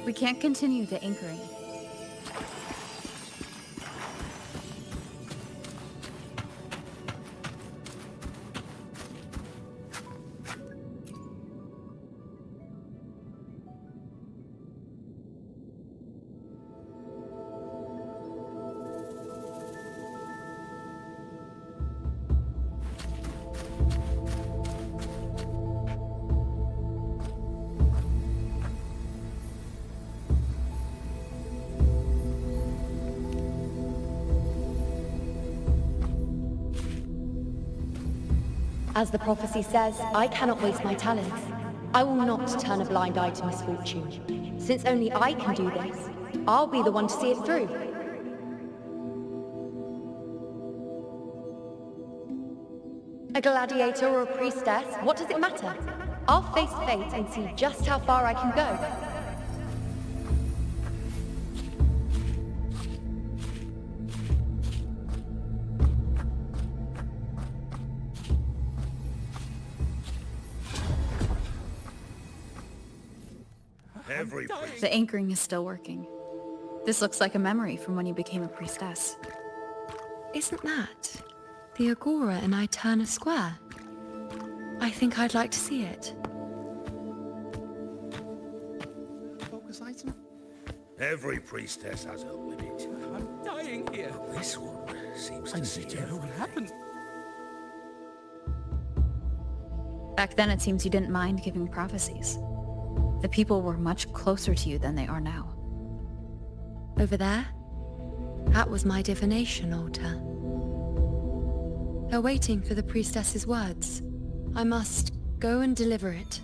We can't continue the anchoring. As the prophecy says, I cannot waste my talents. I will not turn a blind eye to misfortune. Since only I can do this, I'll be the one to see it through. A gladiator or a priestess, what does it matter? I'll face fate and see just how far I can go. The anchoring is still working. This looks like a memory from when you became a priestess. Isn't that the Agora in Iuno Square? I think I'd like to see it. Focus item? Every priestess has her limit. I'm dying here. But this one seems to see know what happened. Back then, it seems you didn't mind giving prophecies. The people were much closer to you than they are now. Over there? That was my divination altar. They're waiting for the priestess's words. I must go and deliver it.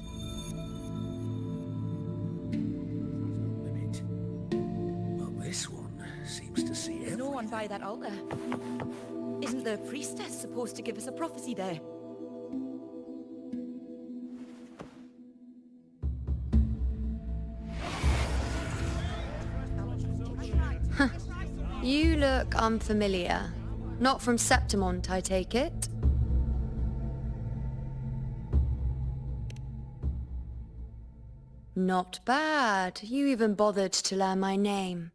But this one seems to see everything. No one by that altar. Isn't the priestess supposed to give us a prophecy there? You look unfamiliar. Not from Septimont, I take it? Not bad. You even bothered to learn my name.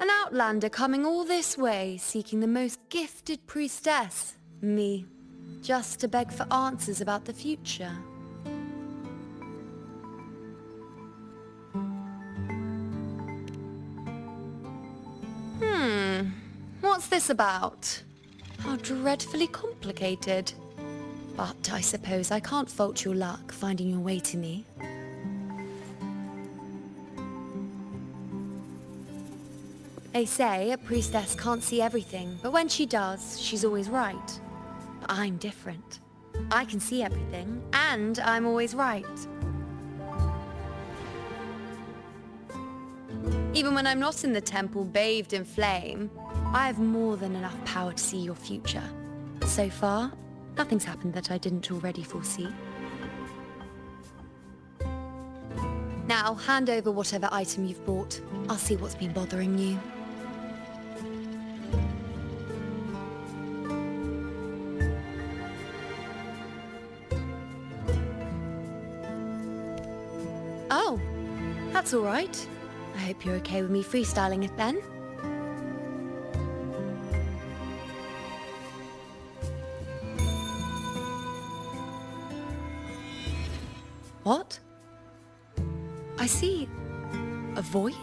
An outlander coming all this way, seeking the most gifted priestess, me, just to beg for answers about the future. What's this about? How dreadfully complicated. But I suppose I can't fault your luck finding your way to me. They say a priestess can't see everything, but when she does, she's always right. But I'm different. I can see everything, and I'm always right. Even when I'm not in the temple bathed in flame, I have more than enough power to see your future. So far, nothing's happened that I didn't already foresee. Now, hand over whatever item you've brought. I'll see what's been bothering you. Oh, that's all right. I hope you're okay with me freestyling it then. What? I see a void?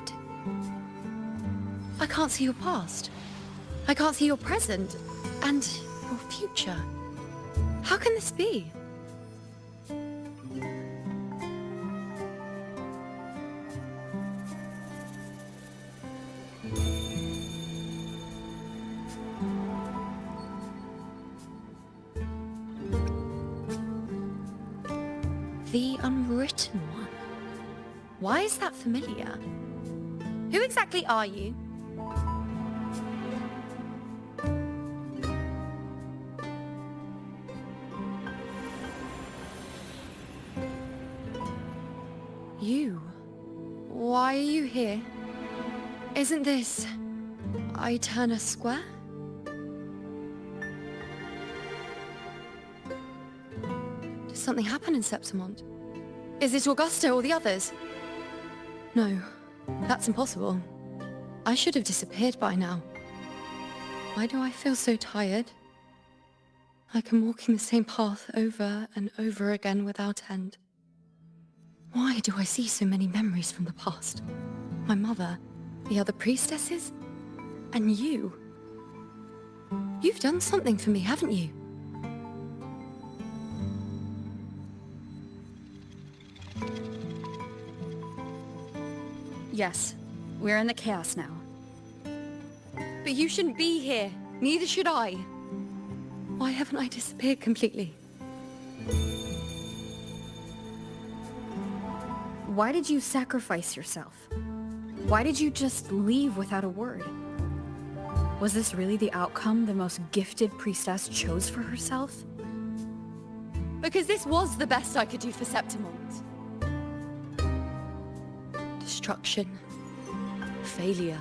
I can't see your past. I can't see your present and your future. How can this be? The unwritten one. Why is that familiar? Who exactly are you? You? Why are you here? Isn't this Iuno Square? Did something happen in Septimont? Is it Augusta or the others? No, that's impossible. I should have disappeared by now. Why do I feel so tired? Like I'm walking the same path over and over again without end. Why do I see so many memories from the past? My mother, the other priestesses, and you. You've done something for me, haven't you? Yes, we're in the chaos now. But you shouldn't be here. Neither should I. Why haven't I disappeared completely? Why did you sacrifice yourself? Why did you just leave without a word? Was this really the outcome the most gifted priestess chose for herself? Because this was the best I could do for Septimont. Destruction. Failure.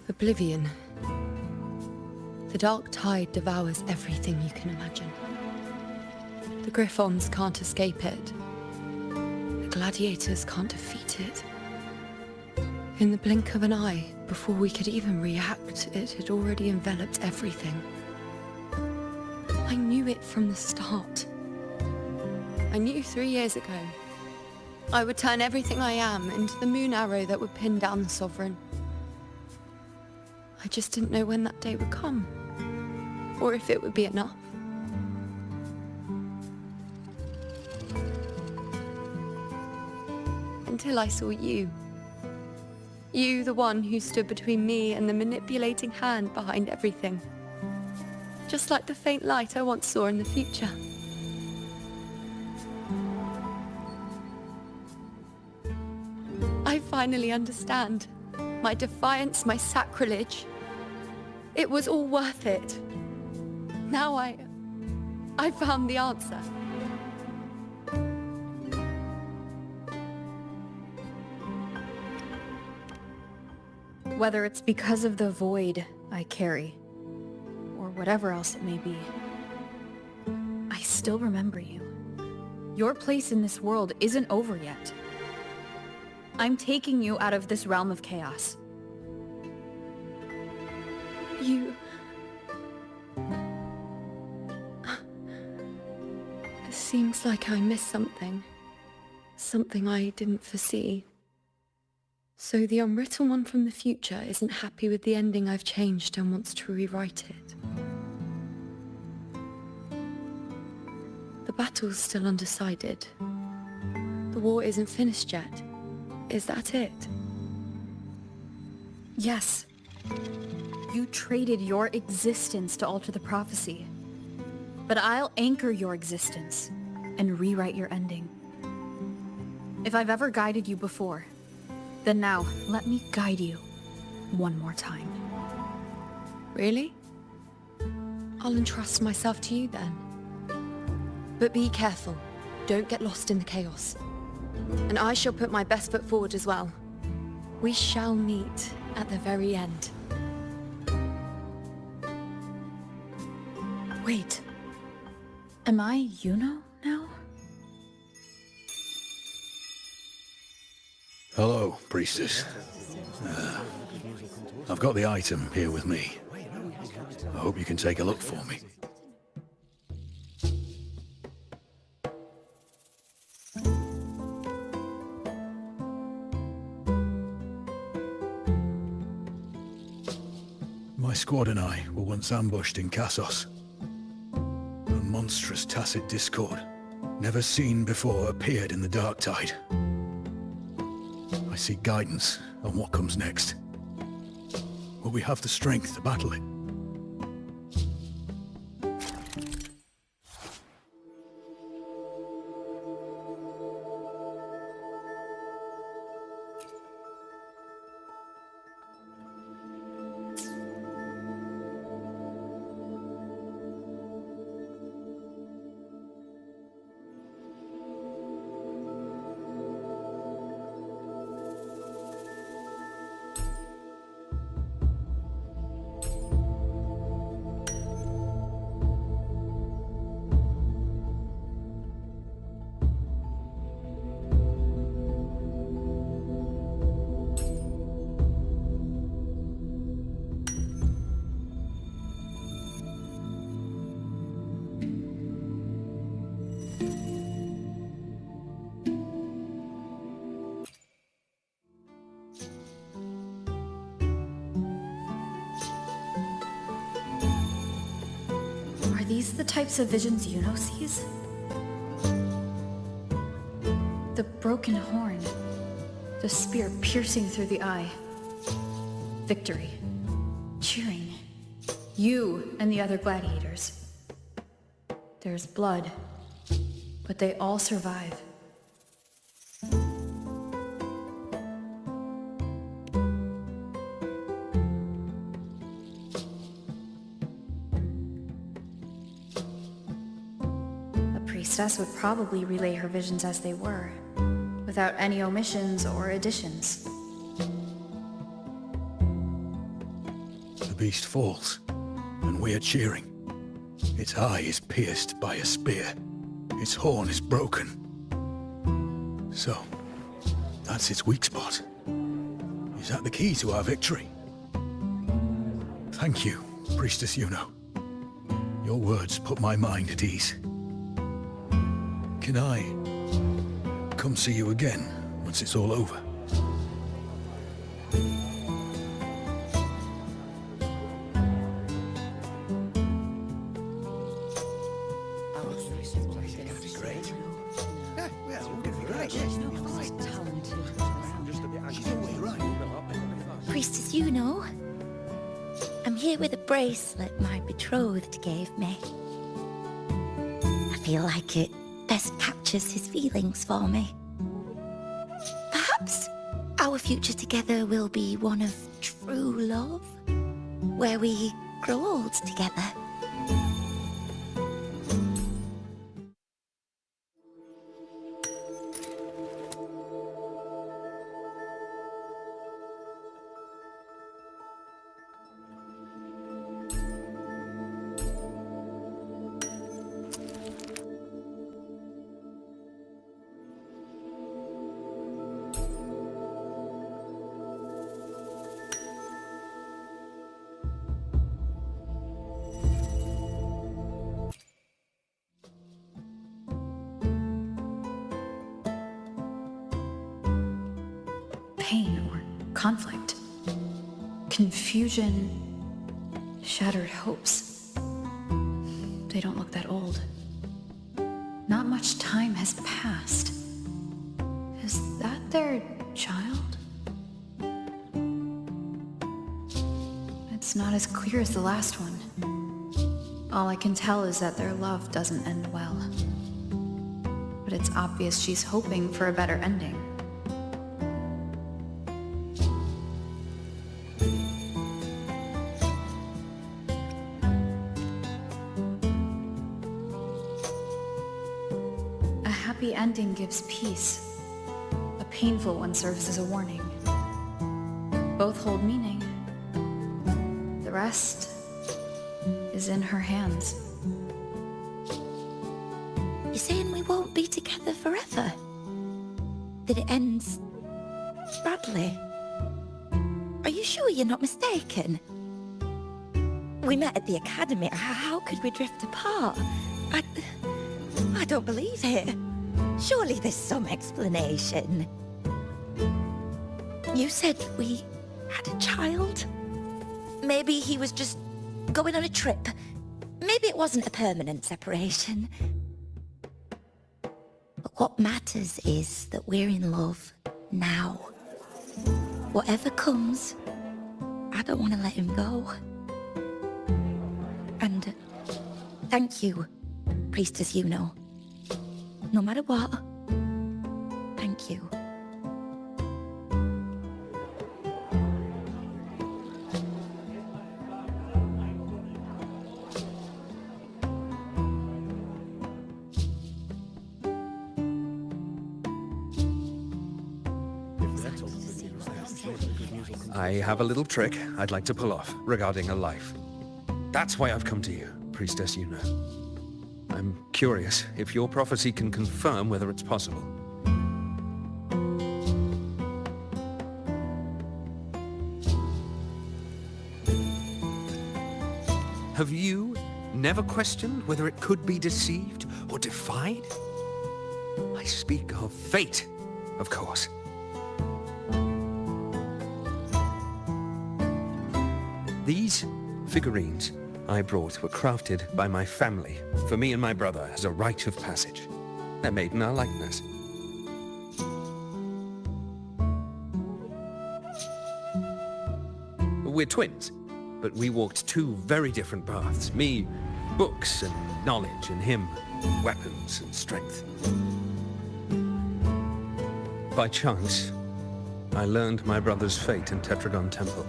Oblivion. The dark tide devours everything you can imagine. The Griffons can't escape it. The gladiators can't defeat it. In the blink of an eye, before we could even react, it had already enveloped everything. I knew it from the start. I knew 3 years ago I would turn everything I am into the moon arrow that would pin down the Sovereign. I just didn't know when that day would come, or if it would be enough. Until I saw you. You, the one who stood between me and the manipulating hand behind everything. Just like the faint light I once saw in the future. I finally understand. My defiance, my sacrilege. It was all worth it. Now I found the answer. Whether it's because of the void I carry, or whatever else it may be, I still remember you. Your place in this world isn't over yet. I'm taking you out of this realm of chaos. You... It seems like I missed something. Something I didn't foresee. So the unwritten one from the future isn't happy with the ending I've changed and wants to rewrite it. The battle's still undecided. The war isn't finished yet. Is that it? Yes. You traded your existence to alter the prophecy. But I'll anchor your existence and rewrite your ending. If I've ever guided you before, then now let me guide you one more time. Really? I'll entrust myself to you then. But be careful. Don't get lost in the chaos. And I shall put my best foot forward as well. We shall meet at the very end. Wait. Am I Iuno now? Hello, priestess. I've got the item here with me. I hope you can take a look for me. My squad and I were once ambushed in Kassos. A monstrous tacit discord, never seen before, appeared in the dark tide. I seek guidance on what comes next. Will we have the strength to battle it? these the types of visions Iuno sees? The broken horn. The spear piercing through the eye. Victory. Cheering. You and the other gladiators. There's blood, but they all survive. A priestess would probably relay her visions as they were, without any omissions or additions. The beast falls, and we are cheering. Its eye is pierced by a spear. Its horn is broken. So, that's its weak spot. Is that the key to our victory? Thank you, Priestess Iuno. Your words put my mind at ease. Can I come see you again once it's all over? Priestess Iuno, I'm here with a bracelet my betrothed gave me. I feel like it best captures his feelings for me. Perhaps our future together will be one of true love, where we grow old together. Pain or conflict, confusion, shattered hopes. They don't look that old. Not much time has passed. Is that their child? It's not as clear as the last one. All I can tell is that their love doesn't end well. But it's obvious she's hoping for a better ending. A happy ending gives peace. A painful one serves as a warning. Both hold meaning. The rest is in her hands. You're saying we won't be together forever? That it ends badly? Are you sure you're not mistaken? We met at the academy. How could we drift apart? I don't believe it. Surely there's some explanation. You said we had a child? Maybe he was just going on a trip. Maybe it wasn't a permanent separation. But what matters is that we're in love now. Whatever comes, I don't want to let him go. And thank you, Priestess Iuno. No matter what, thank you. I have a little trick I'd like to pull off regarding a life. That's why I've come to you, Priestess Iuno. I'm curious if your prophecy can confirm whether it's possible. Have you never questioned whether it could be deceived or defied? I speak of fate, of course. These figurines I brought were crafted by my family for me and my brother as a rite of passage. They're made in our likeness. We're twins, but we walked two very different paths. Me, books and knowledge, and him, weapons and strength. By chance, I learned my brother's fate in Tetragon Temple,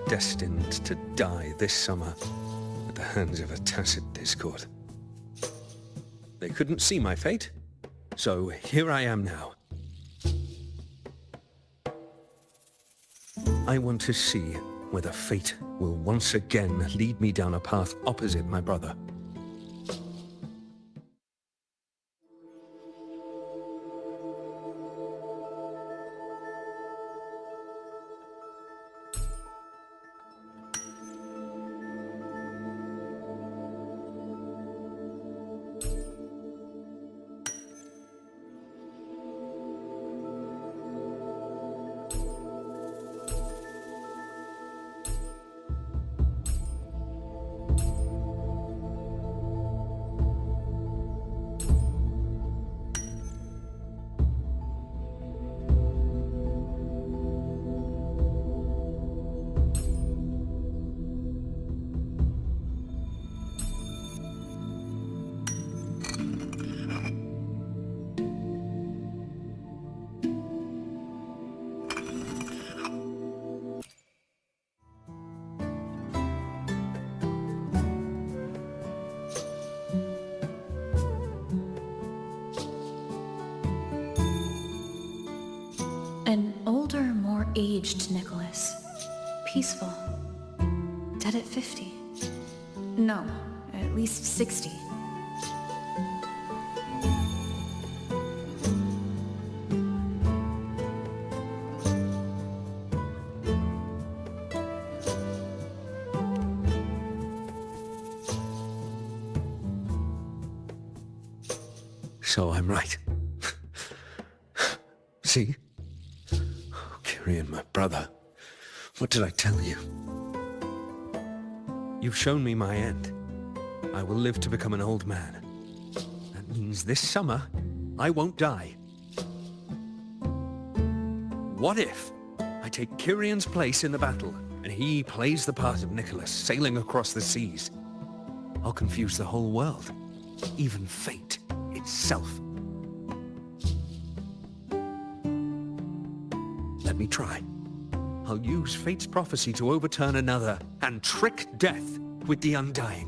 destined to die this summer at the hands of a tacit discord. They couldn't see my fate, so here I am now. I want to see whether fate will once again lead me down a path opposite my brother. An older, more aged Nicholas. Peaceful. Dead at 50. No, at least 60. So I'm right. See? Kyrian, my brother. What did I tell you? You've shown me my end. I will live to become an old man. That means this summer, I won't die. What if I take Kyrian's place in the battle, and he plays the part of Nicholas, sailing across the seas? I'll confuse the whole world, even fate itself. Let me try. I'll use fate's prophecy to overturn another and trick death with the undying.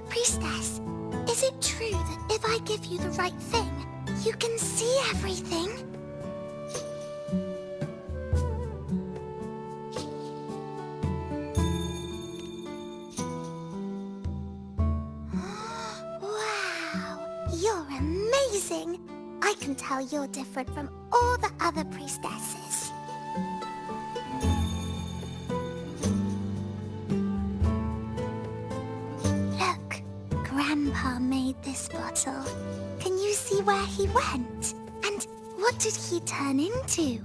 Priestess, is it true that if I give you the right thing, you can see everything? Wow, you're amazing! I can tell you're different from all the other priestesses. Look, Grandpa made this bottle. Can you see where he went? And what did he turn into?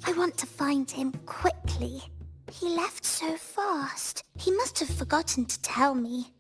I want to find him quickly. He left so fast. He must have forgotten to tell me.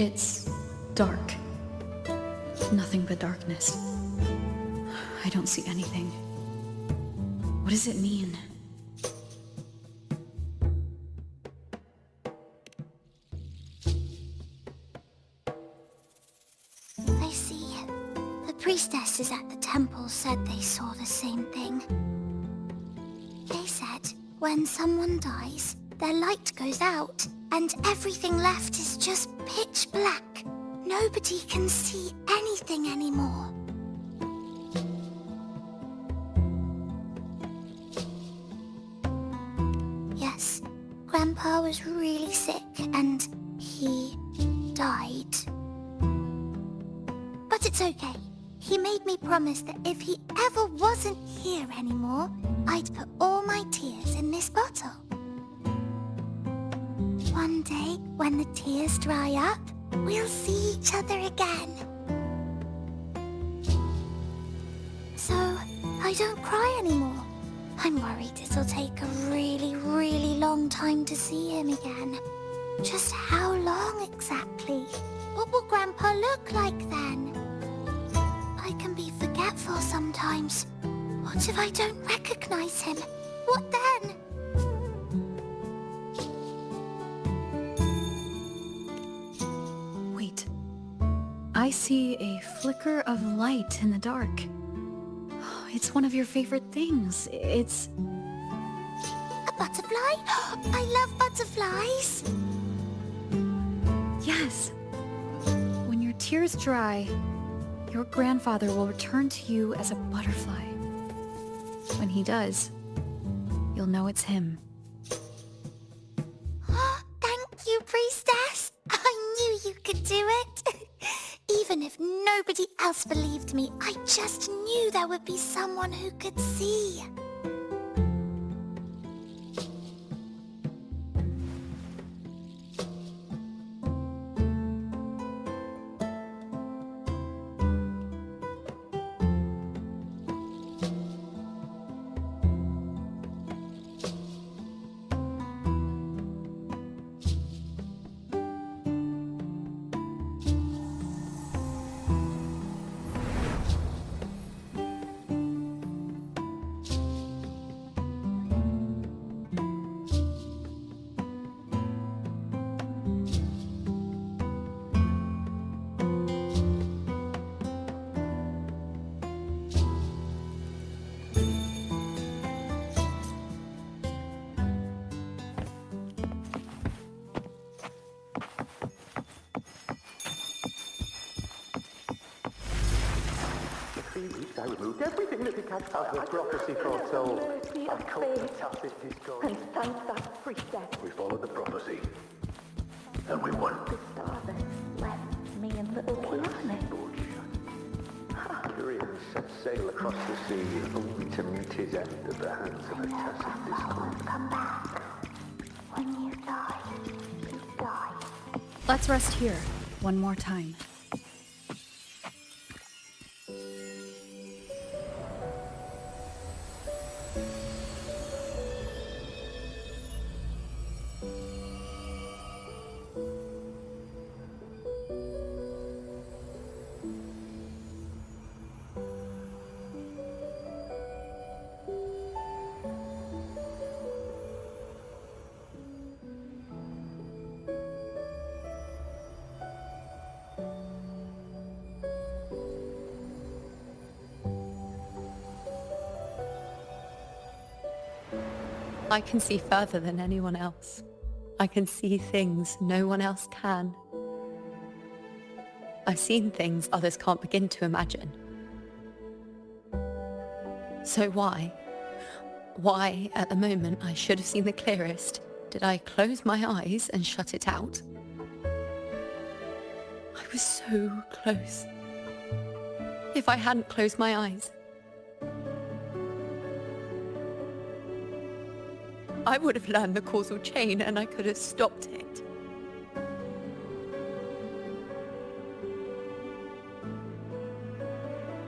It's dark. Nothing but darkness. I don't see anything. What does it mean? I see. The priestesses at the temple said they saw the same thing. They said when someone dies, their light goes out, and everything left is just pitch black. Nobody can see anything anymore. Yes, Grandpa was really sick, and he died. But it's okay. He made me promise that if he ever wasn't here anymore, I'd put all my tears in this bottle. One day, when the tears dry up, we'll see each other again. So, I don't cry anymore. I'm worried it'll take a really, really long time to see him again. Just how long exactly? What will Grandpa look like then? I can be forgetful sometimes. What if I don't recognize him? What then? Wait. I see a flicker of light in the dark. It's one of your favorite things. It's... A butterfly? I love butterflies! Yes. When your tears dry, your grandfather will return to you as a butterfly. When he does, you'll know it's him. Thank you, priestess! I knew you could do it! Even if nobody else believed me, I just knew there would be someone who could see. I removed everything that the cat as the prophecy foretold. I called the tacit discord. And thank that priestess. We followed the prophecy. And we won. The star that left me and little Iuno. Uriel set sail across the sea, only to meet his end at the hands of a tacit discord. Come back. When you die, you die. Let's rest here, one more time. I can see further than anyone else. I can see things no one else can. I've seen things others can't begin to imagine. So why at the moment I should have seen the clearest, did I close my eyes and shut it out? I was so close. If I hadn't closed my eyes, I would have learned the causal chain and I could have stopped it.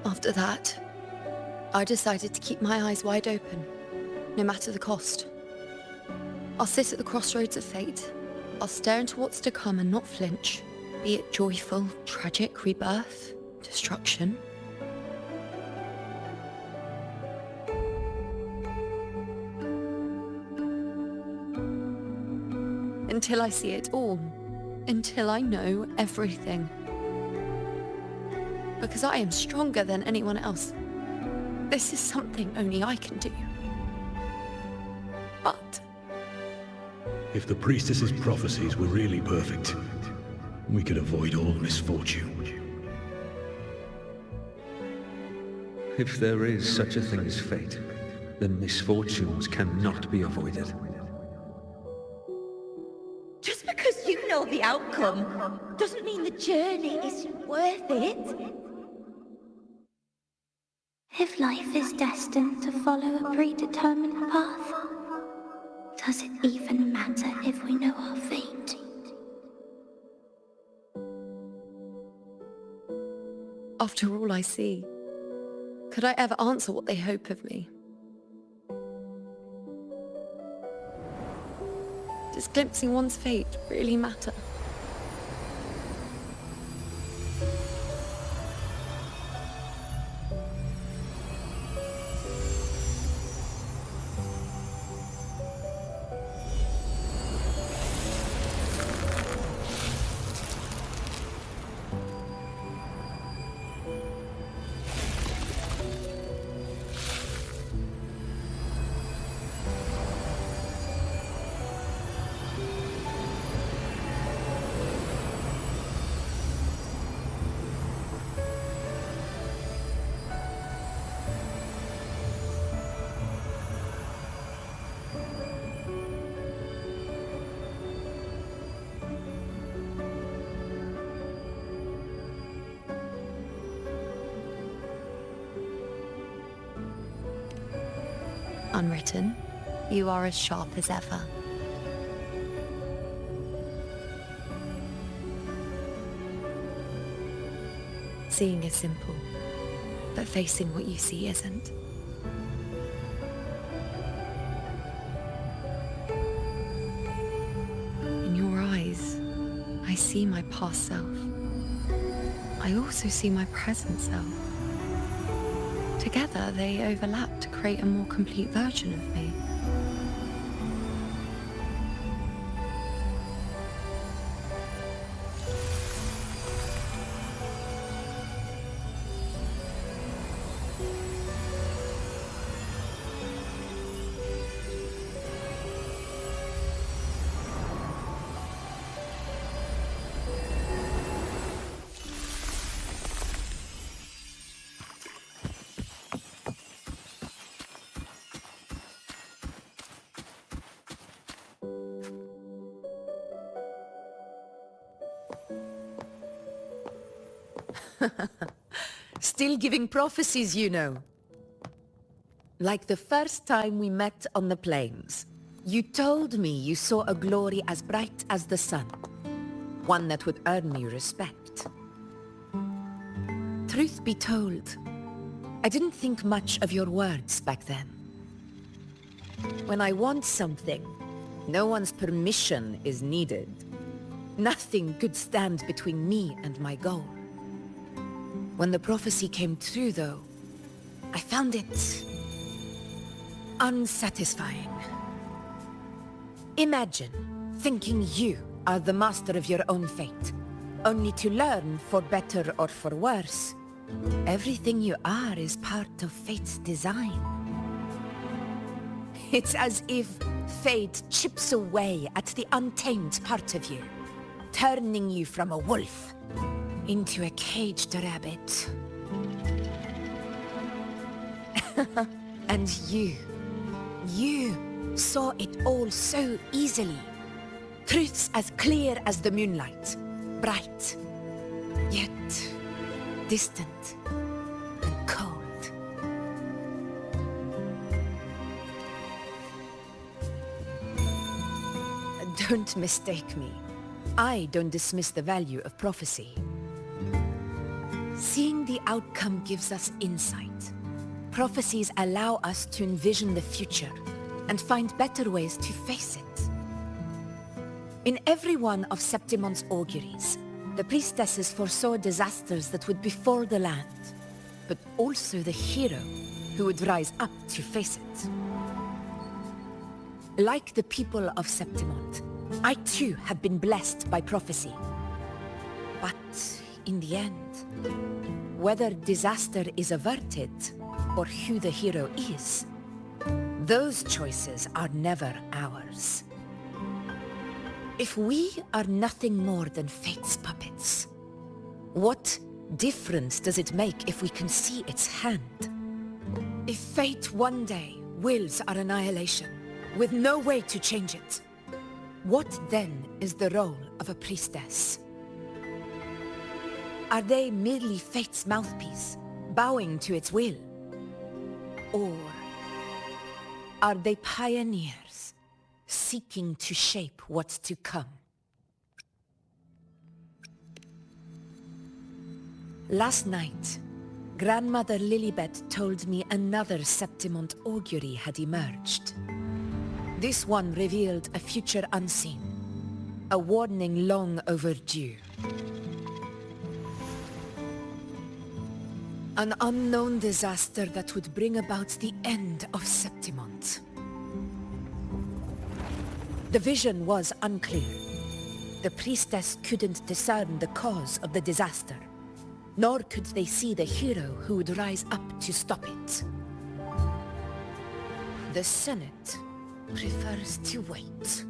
After that, I decided to keep my eyes wide open, no matter the cost. I'll sit at the crossroads of fate. I'll stare into what's to come and not flinch. Be it joyful, tragic, rebirth, destruction. Until I see it all. Until I know everything. Because I am stronger than anyone else. This is something only I can do. But if the priestess's prophecies were really perfect, we could avoid all misfortune. If there is such a thing as fate, then misfortunes cannot be avoided. Just because you know the outcome doesn't mean the journey is worth it. If life is destined to follow a predetermined path, does it even matter if we know our fate? after all I see, could I ever answer what they hope of me? Does glimpsing one's fate really matter? Unwritten, you are as sharp as ever. Seeing is simple, but facing what you see isn't. In your eyes, I see my past self. I also see my present self. Together, they overlap to create a more complete version of me. Still giving prophecies, Iuno. Like the first time we met on the plains, you told me you saw a glory as bright as the sun, one that would earn me respect. Truth be told, I didn't think much of your words back then. When I want something, no one's permission is needed. Nothing could stand between me and my goal. When the prophecy came true, though, I found it unsatisfying. Imagine thinking you are the master of your own fate, only to learn, for better or for worse, everything you are is part of fate's design. It's as if fate chips away at the untamed part of you, turning you from a wolf into a caged rabbit. And you saw it all so easily. Truths as clear as the moonlight, bright, yet distant and cold. Don't mistake me. I don't dismiss the value of prophecy. Seeing the outcome gives us insight. Prophecies allow us to envision the future and find better ways to face it. In every one of Septimon's auguries, The priestesses foresaw disasters that would befall the land, but also the hero who would rise up to face it. Like the people of Septimont, I too have been blessed by prophecy. But in the end, whether disaster is averted or who the hero is, those choices are never ours. If we are nothing more than fate's puppets, what difference does it make if we can see its hand? If fate one day wills our annihilation, with no way to change it, what then is the role of a priestess? Are they merely fate's mouthpiece, bowing to its will? Or are they pioneers, seeking to shape what's to come? Last night, Grandmother Lilibet told me another Septimont augury had emerged. This one revealed a future unseen, a warning long overdue. An unknown disaster that would bring about the end of Septimont. The vision was unclear. The priestess couldn't discern the cause of the disaster, nor could they see the hero who would rise up to stop it. The Senate prefers to wait,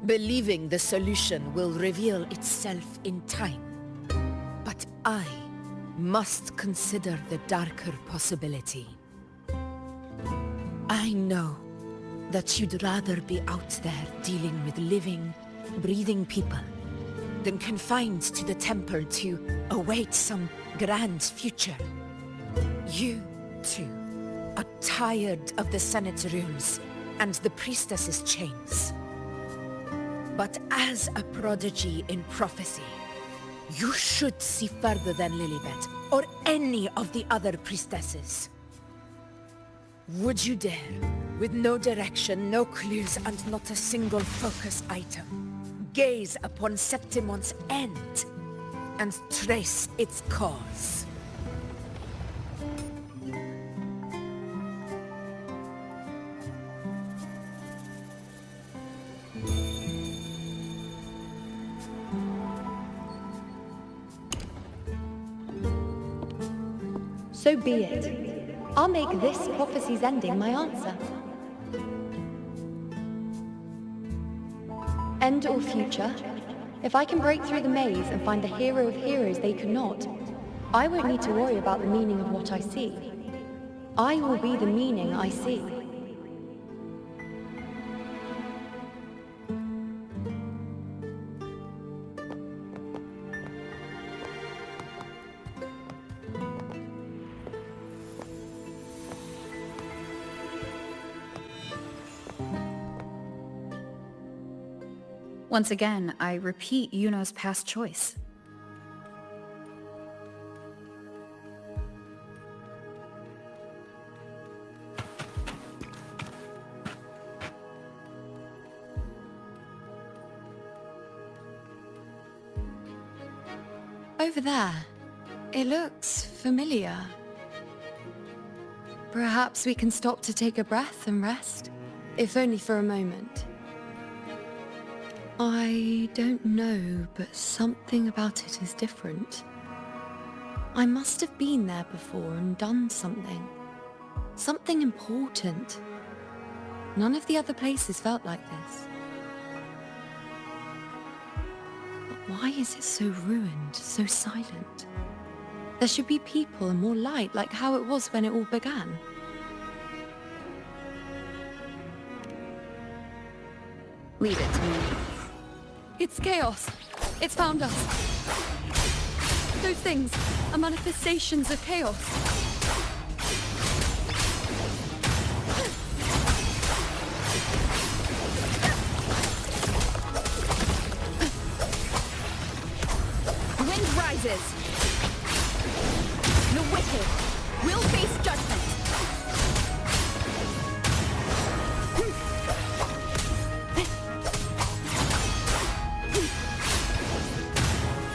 believing the solution will reveal itself in time. But I must consider the darker possibility. I know that you'd rather be out there dealing with living, breathing people than confined to the temple to await some grand future. You, too, are tired of the Senate's rules and the priestess's chains. But as a prodigy in prophecy, you should see further than Lilibet or any of the other priestesses. Would you dare, with no direction, no clues, and not a single focus item, gaze upon Septimont's end and trace its cause? So be it. I'll make this prophecy's ending my answer. End or future, if I can break through the maze and find the hero of heroes they could not, I won't need to worry about the meaning of what I see. I will be the meaning I see. Once again, I repeat Iuno's past choice. Over there. It looks familiar. Perhaps we can stop to take a breath and rest, if only for a moment. I don't know, but something about it is different. I must have been there before and done something. Something important. None of the other places felt like this. But why is it so ruined, so silent? There should be people and more light, like how it was when it all began. Leave it to me. It's chaos. It's found us. Those things are manifestations of chaos. Wind rises. The wicked will face judgment.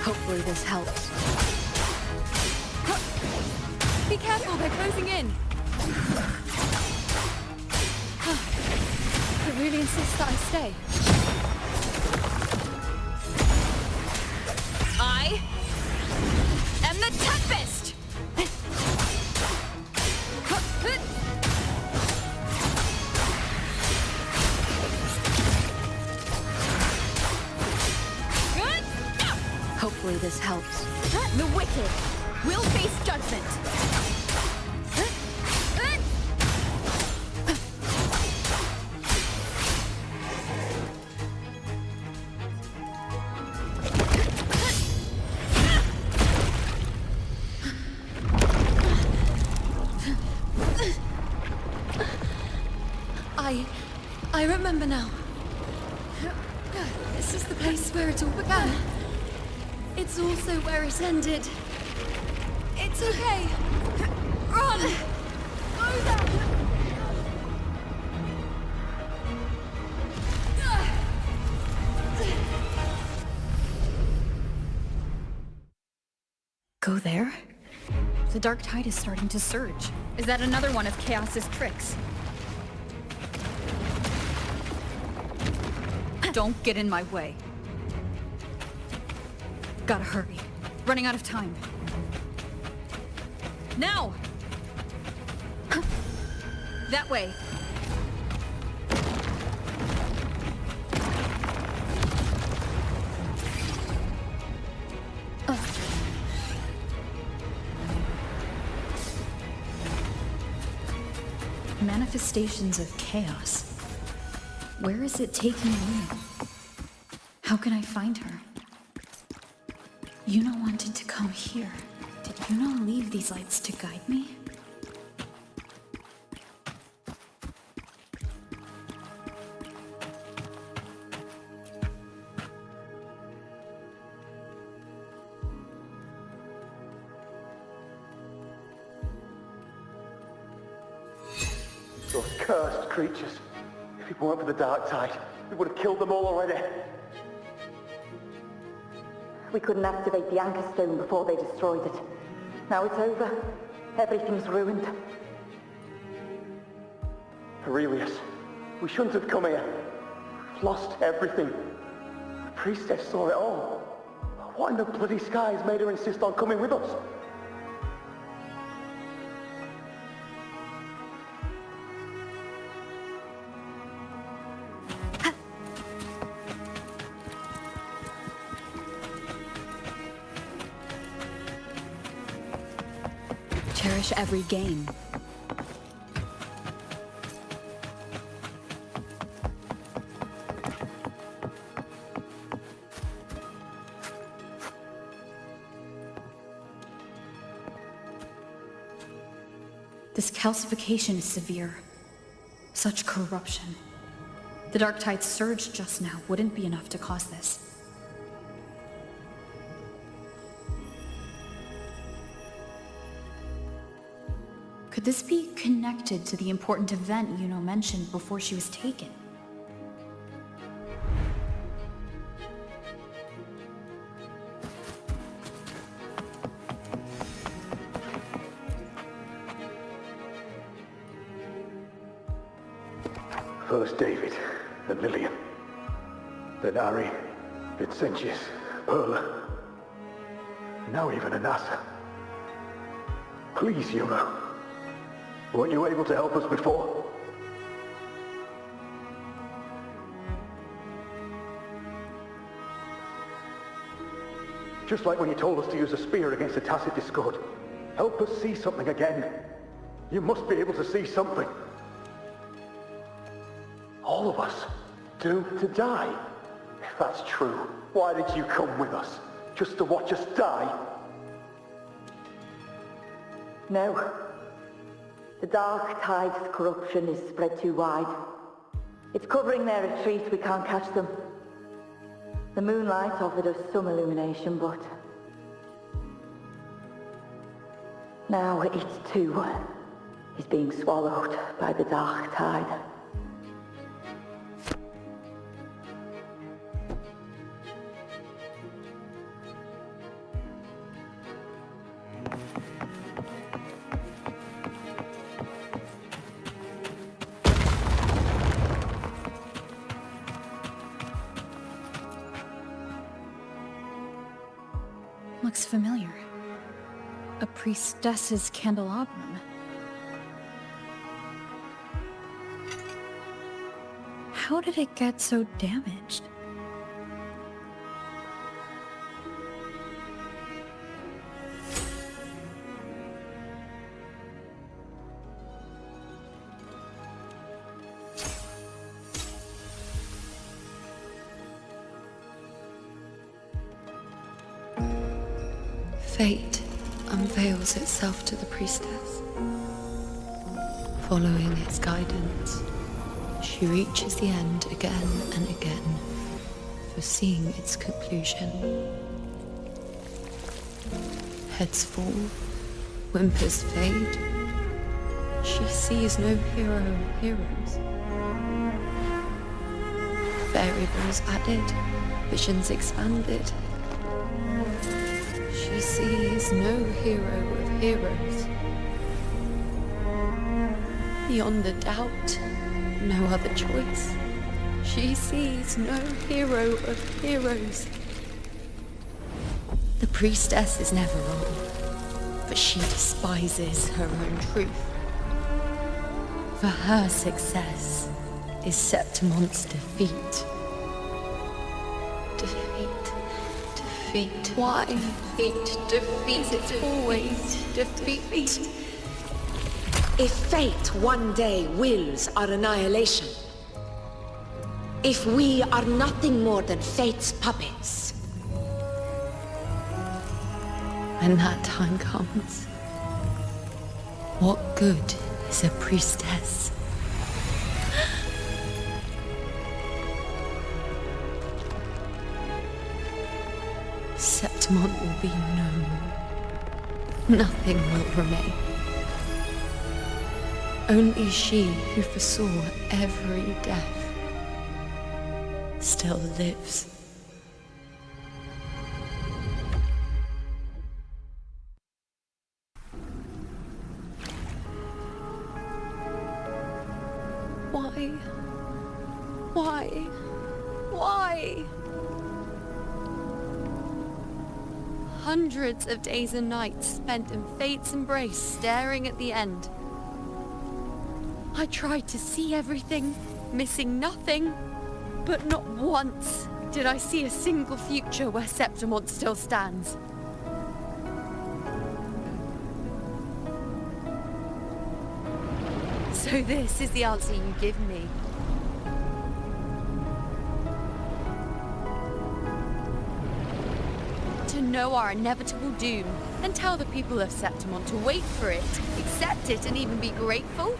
Hope we'll this helps. Be careful, they're closing in. It really insists that I stay. I am the Tempest! Hopefully this helps. The wicked will face judgment. I remember now. This is the place where it all began. It's also where it ended. It's okay. Run! Go there! Go there? The dark tide is starting to surge. Is that another one of Chaos's tricks? Don't get in my way. Gotta hurry. Running out of time. Now! That way. Manifestations of chaos. Where is it taking Iuno? How can I find her? Iuno wanted to come here. Did Iuno leave these lights to guide me? Those cursed creatures. If it weren't for the dark tide, we would have killed them all already. We couldn't activate the anchor stone before they destroyed it. Now it's over. Everything's ruined. Aurelius, we shouldn't have come here. We've lost everything. The priestess saw it all. What in the bloody skies made her insist on coming with us? Cherish every game. This calcification is severe. Such corruption. The dark tide surge just now wouldn't be enough to cause this. Could this be connected to the important event Iuno mentioned before she was taken? First David, then Lillian, then Ari, Vincentius, Perla, now even Anassa. Please, Iuno. Weren't you able to help us before? Just like when you told us to use a spear against the tacit discord. Help us see something again. You must be able to see something. All of us, doomed to die. If that's true, why did you come with us? Just to watch us die? No. The dark tide's corruption is spread too wide. It's covering their retreat, we can't catch them. The moonlight offered us some illumination, but... now it too is being swallowed by the dark tide. is familiar. A priestess's candelabrum. How did it get so damaged? Fate unveils itself to the priestess. Following its guidance, she reaches the end again and again, foreseeing its conclusion. Heads fall, whimpers fade. She sees no hero of heroes. Variables added, visions expanded. She sees no hero of heroes. Beyond a doubt, no other choice. She sees no hero of heroes. The priestess is never wrong, but she despises her own truth. For her success is Septimon's defeat. Defeat. Why? Defeat. Is it always defeat? If fate one day wills our annihilation, if we are nothing more than fate's puppets, when that time comes, what good is a priestess? Septimon will be no more. Nothing will remain. Only she who foresaw every death still lives. Why? Why? Why? Hundreds of days and nights spent in fate's embrace, staring at the end. I tried to see everything, missing nothing, but not once did I see a single future where Septimon still stands. So this is the answer you give me. To know our inevitable doom, and tell the people of Septimon to wait for it, accept it, and even be grateful?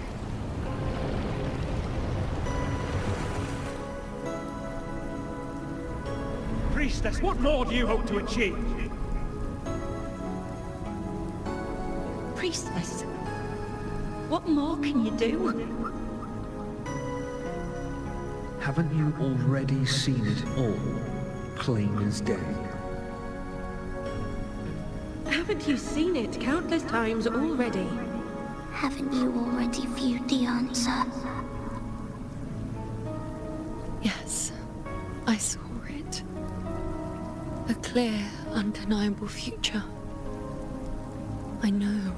Priestess, what more do you hope to achieve? Priestess, what more can you do? Haven't you already seen it all, plain as day? haven't you seen it countless times already? Haven't you already viewed the answer? Yes, I saw it. A clear, undeniable future. I know.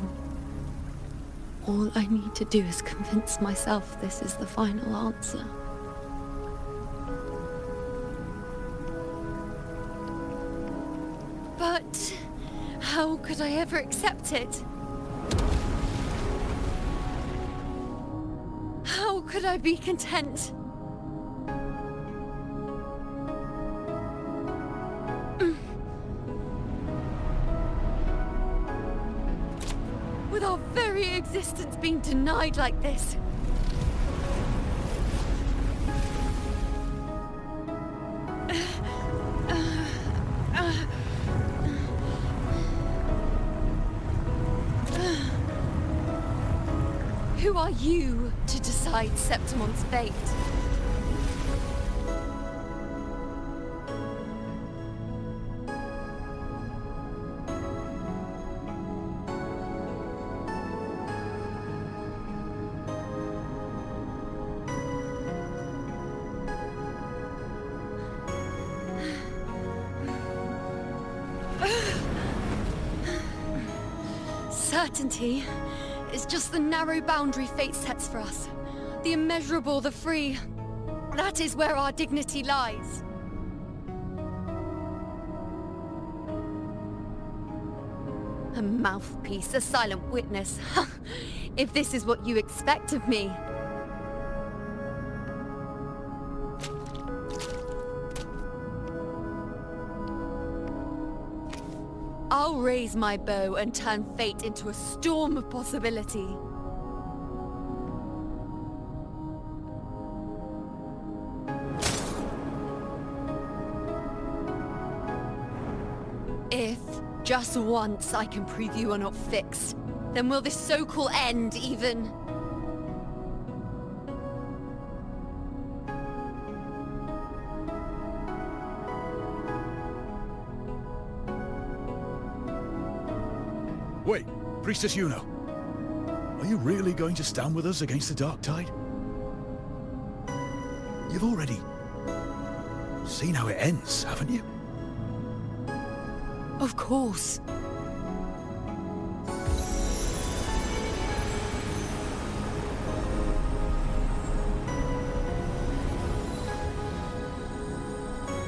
All I need to do is convince myself this is the final answer. But how could I ever accept it? How could I be content? With our very existence being denied like this. Who are you to decide Septimon's fate? certainty is just the narrow boundary fate sets for us. The immeasurable, the free. That is where our dignity lies. A mouthpiece, a silent witness. If this is what you expect of me. I'll raise my bow and turn fate into a storm of possibility. If, just once, I can prove you are not fixed, then will this so-called end even... Wait, Priestess Iuno. Are you really going to stand with us against the Dark Tide? You've already seen how it ends, haven't you? Of course.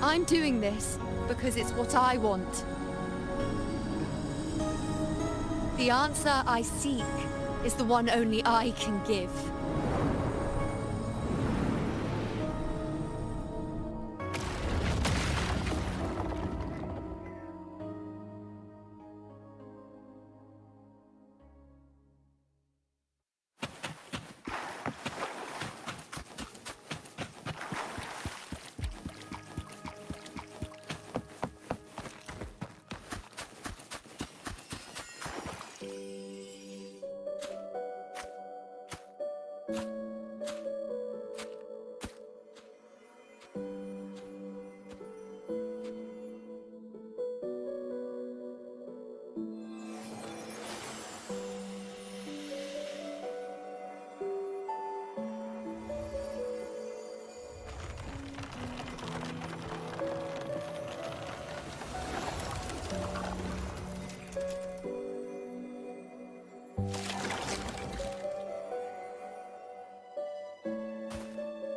I'm doing this because it's what I want. The answer I seek is the one only I can give.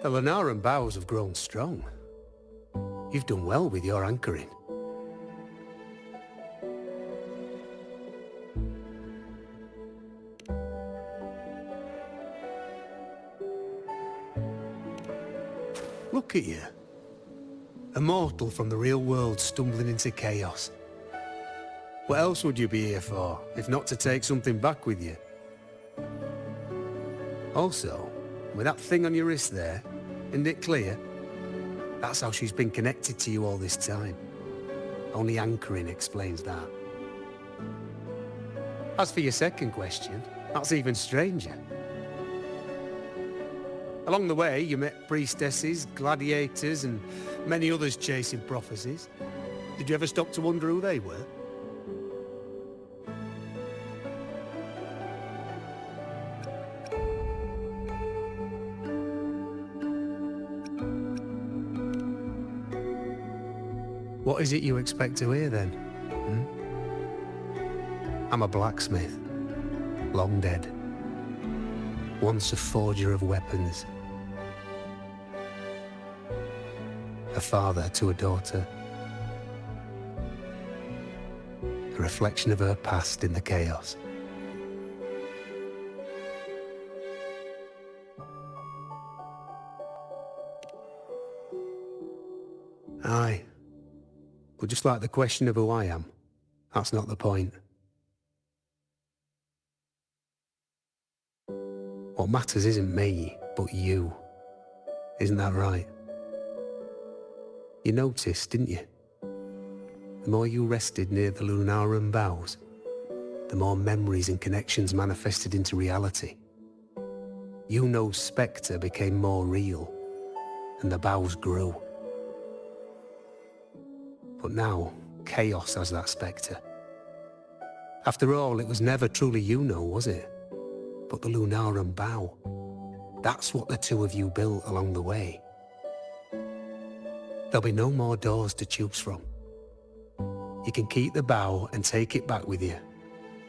The Lunaran bows have grown strong. You've done well with your anchoring. Look at you. A mortal from the real world stumbling into chaos. What else would you be here for, if not to take something back with you? Also, with that thing on your wrist there, isn't it clear? That's how she's been connected to you all this time. Only anchoring explains that. As for your second question, that's even stranger. Along the way, you met priestesses, gladiators, and many others chasing prophecies. Did you ever stop to wonder who they were? What is it you expect to hear then? I'm a blacksmith, long dead. Once a forger of weapons. A father to a daughter. A reflection of her past in the chaos. Aye. But just like the question of who I am, that's not the point. What matters isn't me, but you. Isn't that right? You noticed, didn't you? The more you rested near the Lunaran bows, the more memories and connections manifested into reality. Iuno's spectre became more real, and the bows grew. But now, chaos has that spectre. After all, it was never truly Iuno, was it? But the Lunaran bow. That's what the two of you built along the way. There'll be no more doors to choose from. You can keep the bow and take it back with you,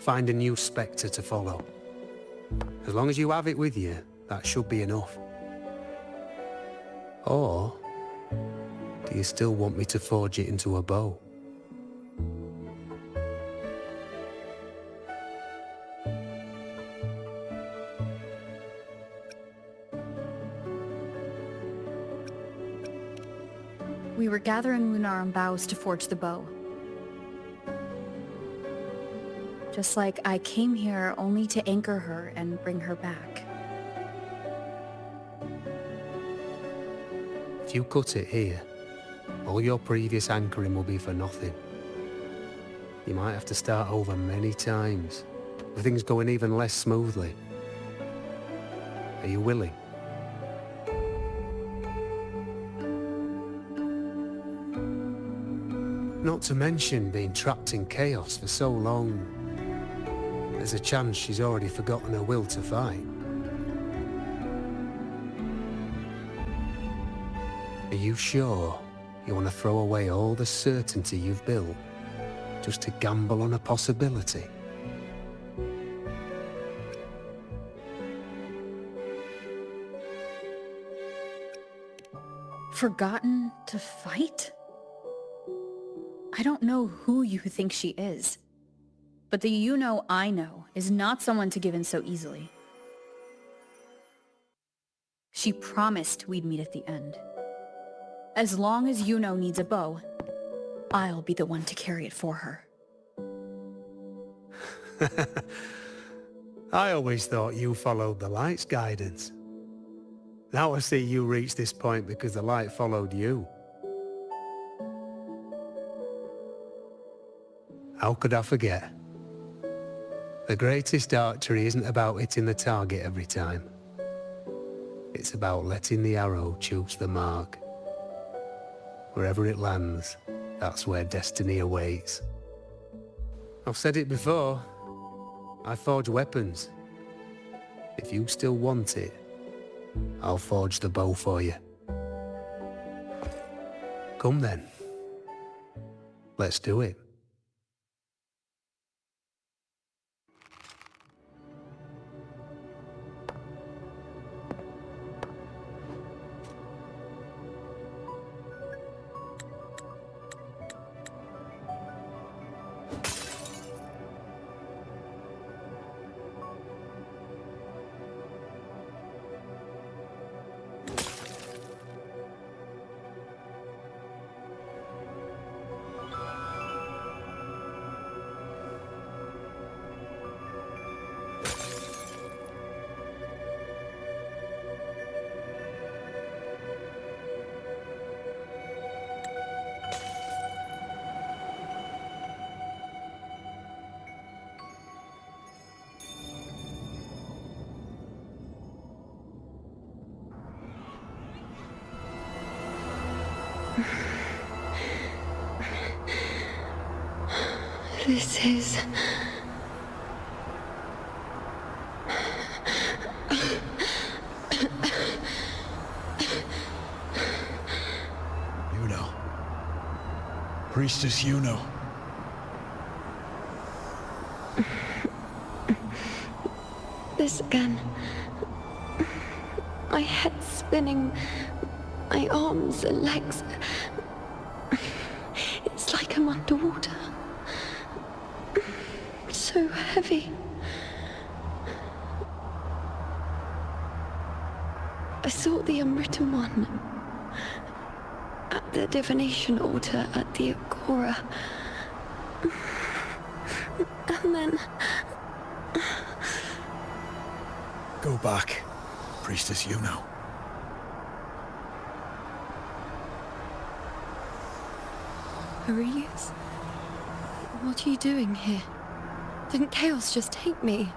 find a new spectre to follow. As long as you have it with you, that should be enough. Or do you still want me to forge it into a bow? We were gathering Lunarum boughs to forge the bow. Just like I came here only to anchor her and bring her back. If you cut it here, all your previous anchoring will be for nothing. You might have to start over many times, with things going even less smoothly. Are you willing? Not to mention being trapped in chaos for so long. There's a chance she's already forgotten her will to fight. Are you sure you want to throw away all the certainty you've built just to gamble on a possibility? Forgotten to fight? I don't know who you think she is, but the Iuno I know is not someone to give in so easily. She promised we'd meet at the end. As long as Iuno needs a bow, I'll be the one to carry it for her. I always thought you followed the light's guidance. Now I see you reached this point because the light followed you. How could I forget? The greatest archery isn't about hitting the target every time. It's about letting the arrow choose the mark. Wherever it lands, that's where destiny awaits. I've said it before. I forge weapons. If you still want it, I'll forge the bow for you. Come then. Let's do it. This is... Iuno. Priestess Iuno. This again. My head spinning, my arms and legs. It's like I'm underwater. So heavy. I saw the unwritten one at the divination altar at the Agora. And then... Go back, Priestess Iuno. Aurelius? What are you doing here? Didn't chaos just take me?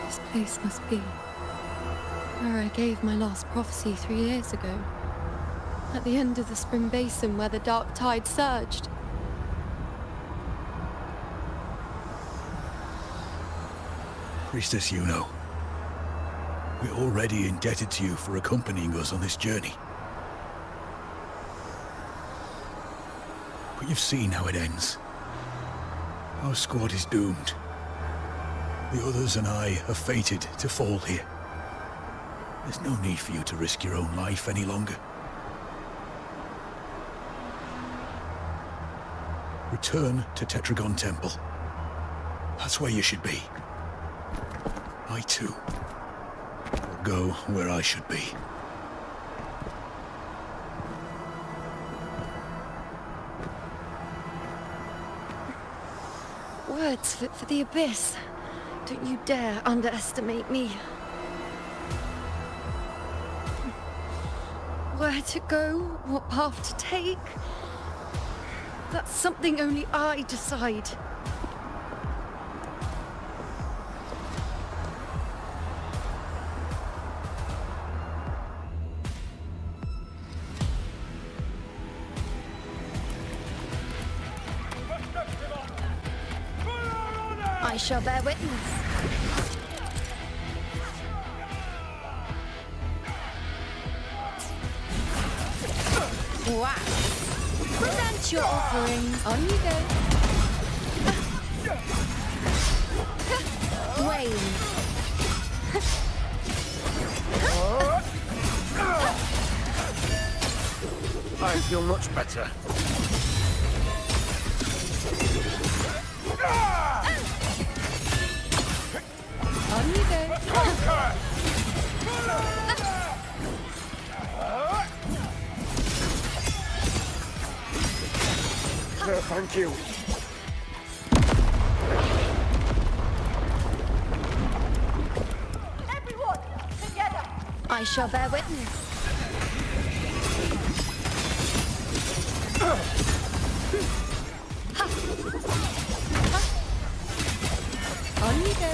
This place must be where I gave my last prophecy 3 years ago. At the end of the spring basin where the dark tide surged. Priestess Iuno. We're already indebted to you for accompanying us on this journey. But you've seen how it ends. Our squad is doomed. The others and I are fated to fall here. There's no need for you to risk your own life any longer. Return to Tetragon Temple. That's where you should be. I too will go where I should be. Words fit for the abyss. Don't you dare underestimate me. Where to go, what path to take, that's something only I decide. I shall bear witness. Wow. Present your offerings. On you go. Wayne. I feel much better. On you go. Thank you. Everyone, together! I shall bear witness. On you go.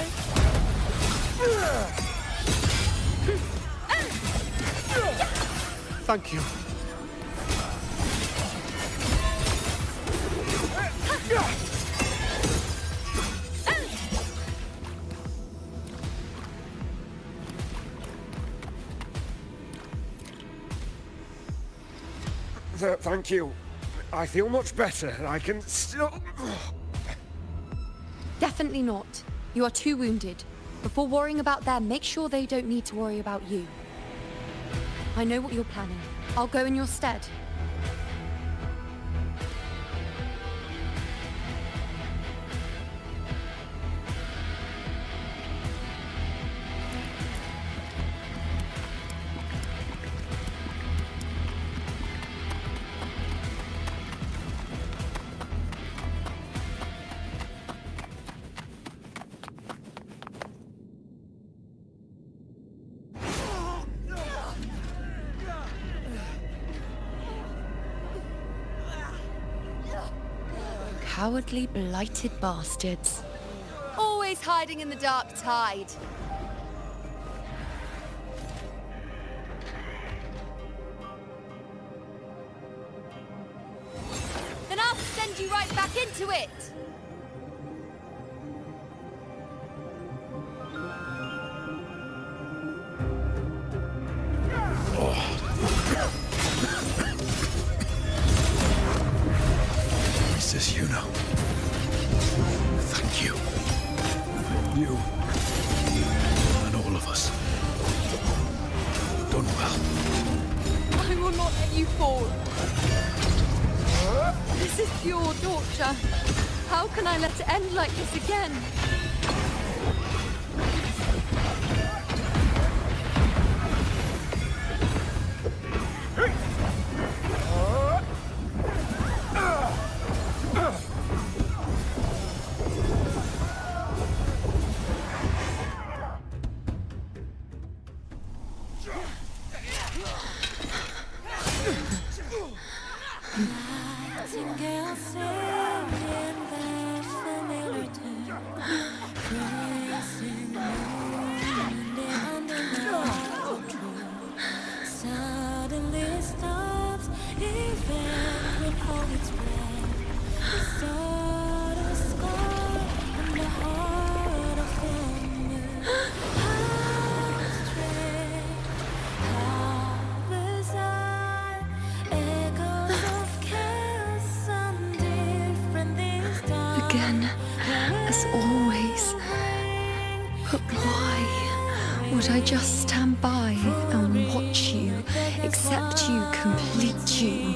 Thank you. Thank you. I feel much better. I can still... Definitely not. You are too wounded. Before worrying about them, make sure they don't need to worry about you. I know what you're planning. I'll go in your stead. Cowardly, blighted bastards. Always hiding in the dark tide. Then I'll send you right back into it! Princess Iuno. Thank you. You and all of us. Done well. I will not let you fall. This is pure torture. How can I let it end like this again? again, as always. But why would I just stand by and watch you, accept you, complete you?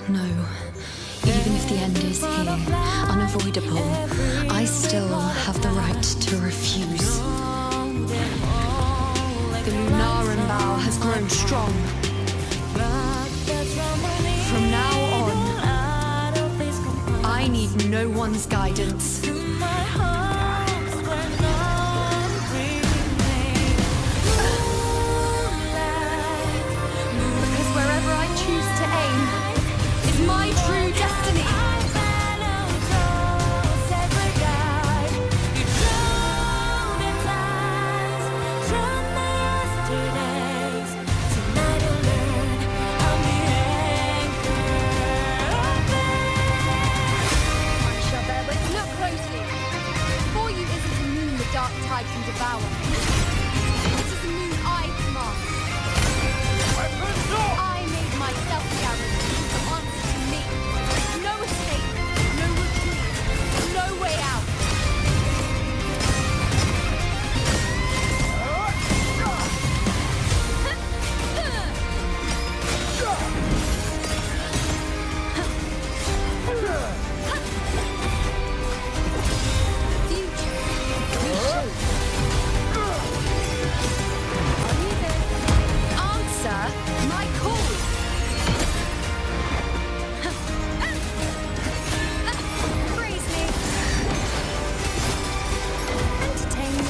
No. Even if the end is here, unavoidable, I still have the right to refuse. The Lunaran bow has grown strong. From now on, I need no one's guidance. Because wherever I choose to aim is my true destiny. Dark tide can devour. This is the moon I command. I made myself guarantee the answer to me. No escape, no retreat, no way out. My call! Praise me! Entertain me!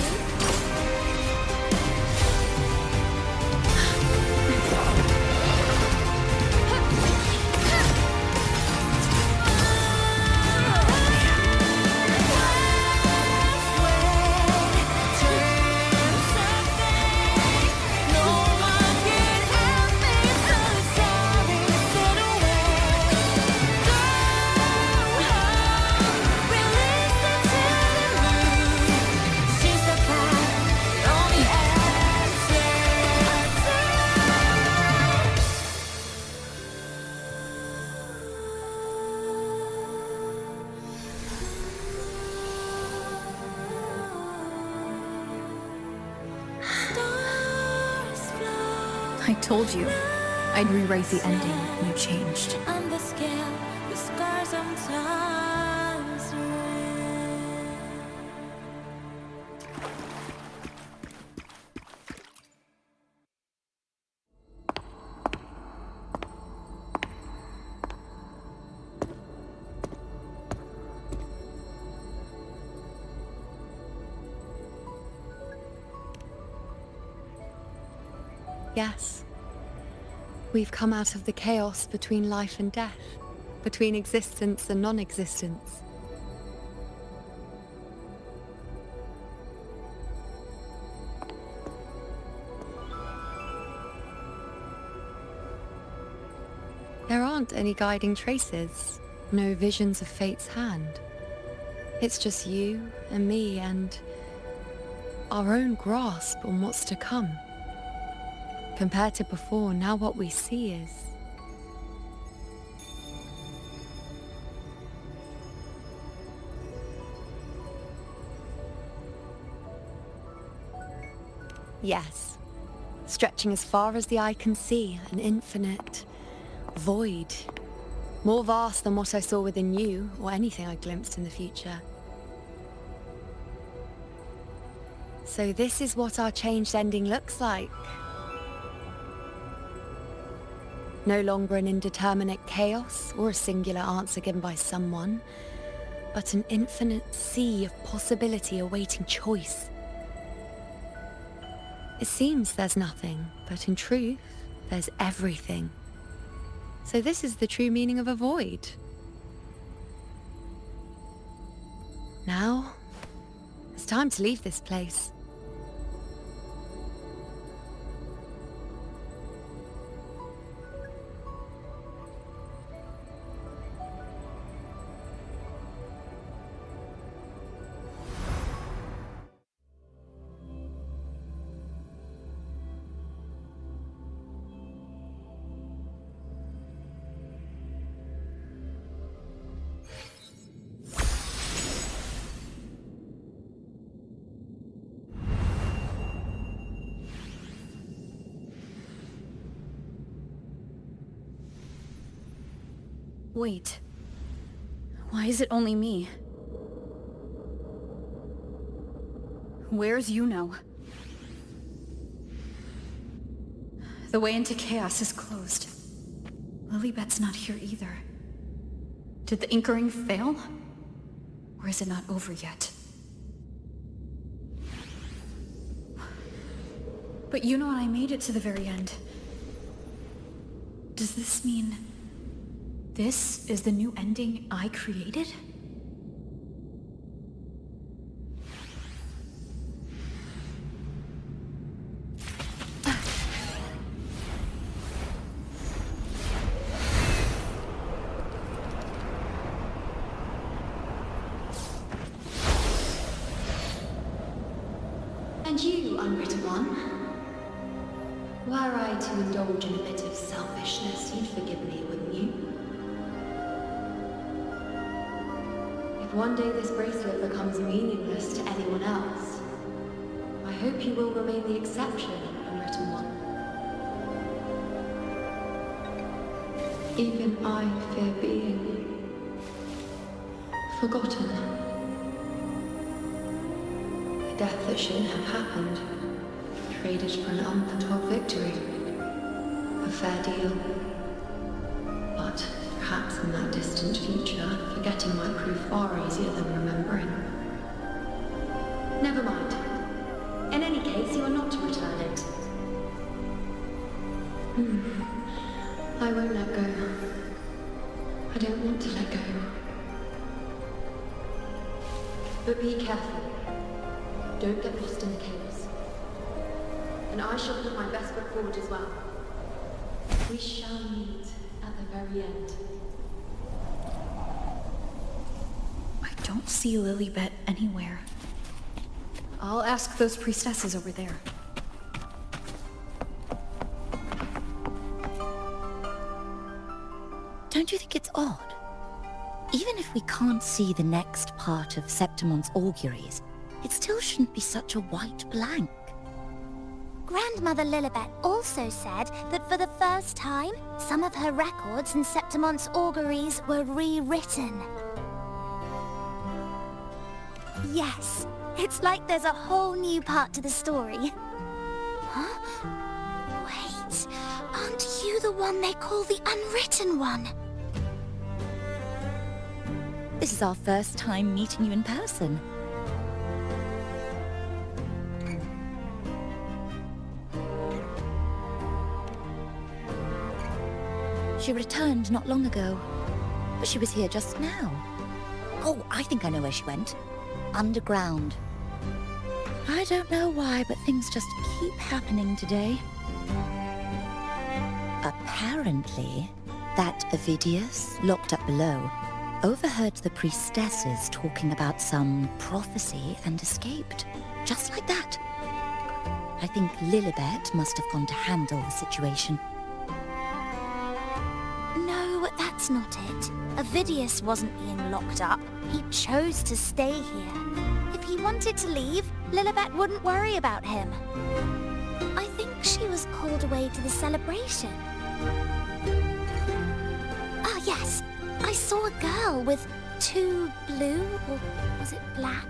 I told you I'd rewrite the ending, and you changed. On the scale, the scars sometimes ring. Yes. We've come out of the chaos between life and death, between existence and non-existence. There aren't any guiding traces, no visions of fate's hand. It's just you and me and our own grasp on what's to come. Compared to before, now what we see is... Yes. Stretching as far as the eye can see, an infinite void. More vast than what I saw within you, or anything I glimpsed in the future. So this is what our changed ending looks like. No longer an indeterminate chaos or a singular answer given by someone, but an infinite sea of possibility awaiting choice. It seems there's nothing, but in truth, there's everything. So this is the true meaning of a void. Now, it's time to leave this place. Wait. Why is it only me? Where's Iuno? The way into chaos is closed. Lilibet's not here either. Did the Inkering fail? Or is it not over yet? But Iuno and I made it to the very end. Does this mean this is the new ending I created? And you, unwritten one? Were I to indulge in a bit of selfishness, you'd forgive me, wouldn't you? If one day this bracelet becomes meaningless to anyone else, I hope you will remain the exception, unwritten one. Even I fear being forgotten. A death that shouldn't have happened, traded for an unforetold victory. A fair deal. But perhaps in that distant future, forgetting might prove far easier than remembering. Never mind. In any case, you are not to return it. I won't let go. I don't want to let go. But be careful. Don't get lost in the chaos. And I shall put my best foot forward as well. We shall meet at the very end. I don't see Lilibet anywhere. I'll ask those priestesses over there. Don't you think it's odd? Even if we can't see the next part of Septimon's auguries, it still shouldn't be such a white blank. Grandmother Lilibet also said that for the first time, some of her records in Septimon's auguries were rewritten. Yes, it's like there's a whole new part to the story. Huh? Wait, aren't you the one they call the Unwritten One? This is our first time meeting you in person. She returned not long ago, but she was here just now. Oh, I think I know where she went. Underground. I don't know why, but things just keep happening today. Apparently, that Ovidius, locked up below, overheard the priestesses talking about some prophecy and escaped. Just like that. I think Lilibet must have gone to handle the situation. No, that's not it. Ovidius wasn't being locked up. He chose to stay here. If he wanted to leave, Lilibet wouldn't worry about him. I think she was called away to the celebration. Ah, yes. I saw a girl with 2 blue, or was it black,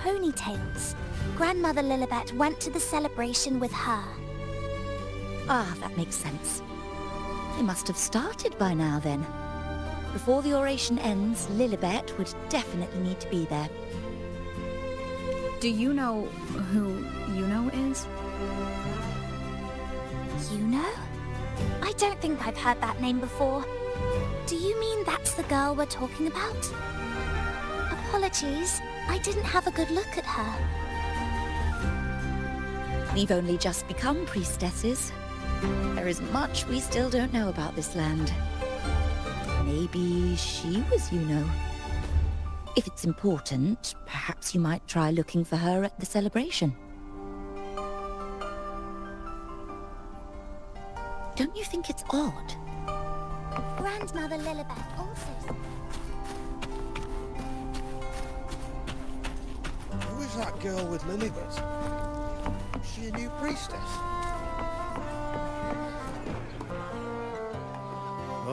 ponytails. Grandmother Lilibet went to the celebration with her. Ah, that makes sense. They must have started by now then. Before the oration ends, Lilibet would definitely need to be there. Do you know who Iuno is? Iuno? I don't think I've heard that name before. Do you mean that's the girl we're talking about? Apologies, I didn't have a good look at her. We've only just become priestesses. There is much we still don't know about this land. Maybe she was Iuno. If it's important, perhaps you might try looking for her at the celebration. Don't you think it's odd? Grandmother Lilibet also... Who is that girl with Lilibet? Is she a new priestess?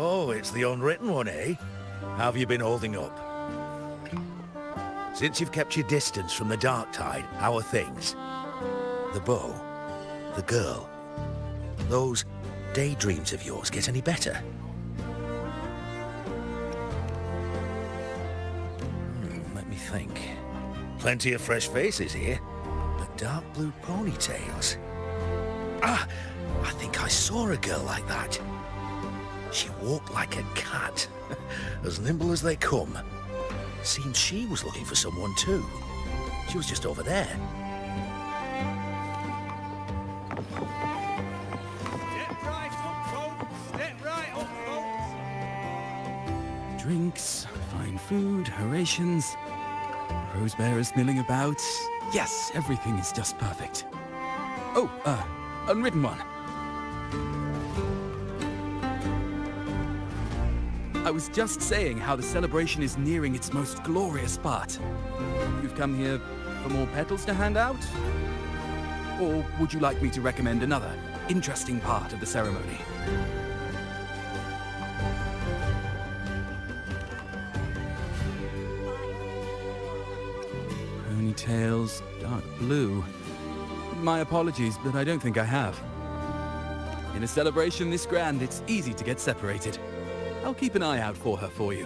Oh, it's the Unwritten One, eh? How have you been holding up? Since you've kept your distance from the dark tide, how are things? The bow, the girl, those daydreams of yours get any better? Let me think. Plenty of fresh faces here, but dark blue ponytails. Ah, I think I saw a girl like that. She walked like a cat, as nimble as they come. Seemed she was looking for someone too. She was just over there. Drinks, fine food, rations, rose bearers milling about. Yes, everything is just perfect. Oh, unwritten one. I was just saying how the celebration is nearing its most glorious part. You've come here for more petals to hand out? Or would you like me to recommend another interesting part of the ceremony? Ponytails, dark blue. My apologies, but I don't think I have. In a celebration this grand, it's easy to get separated. I'll keep an eye out for her for you.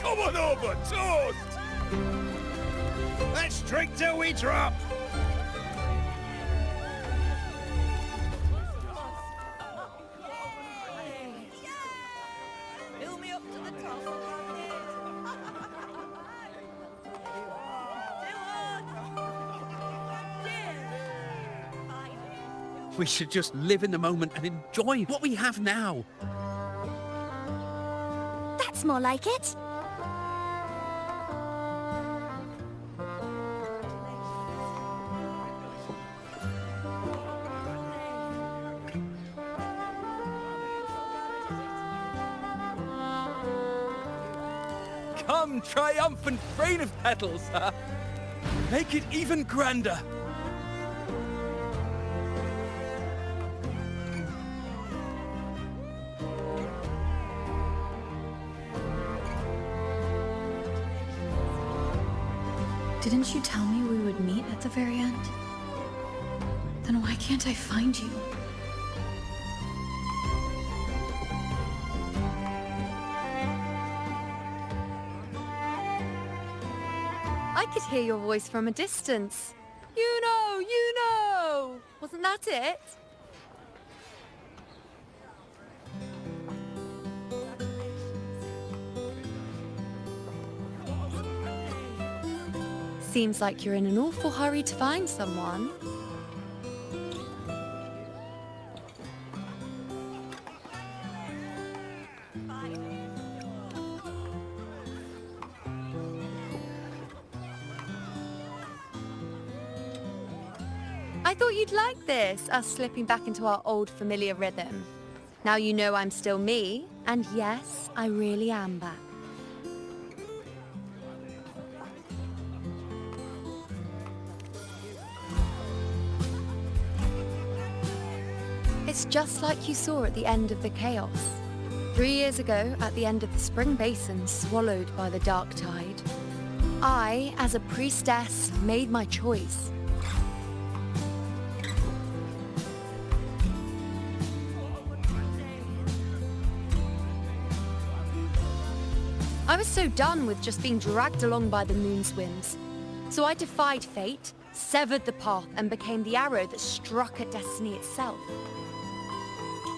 Come on over, toast! Let's drink till we drop! We should just live in the moment and enjoy what we have now. That's more like it. Come, triumphant rain of petals! Make it even grander! Didn't you tell me we would meet at the very end? Then why can't I find you? I could hear your voice from a distance. Iuno! Iuno! Wasn't that it? Seems like you're in an awful hurry to find someone. I thought you'd like this, us slipping back into our old familiar rhythm. Now you know I'm still me, and yes, I really am back. It's just like you saw at the end of the chaos. 3 years ago, at the end of the spring basin swallowed by the dark tide, I, as a priestess, made my choice. I was so done with just being dragged along by the moon's whims. So I defied fate, severed the path, and became the arrow that struck at destiny itself.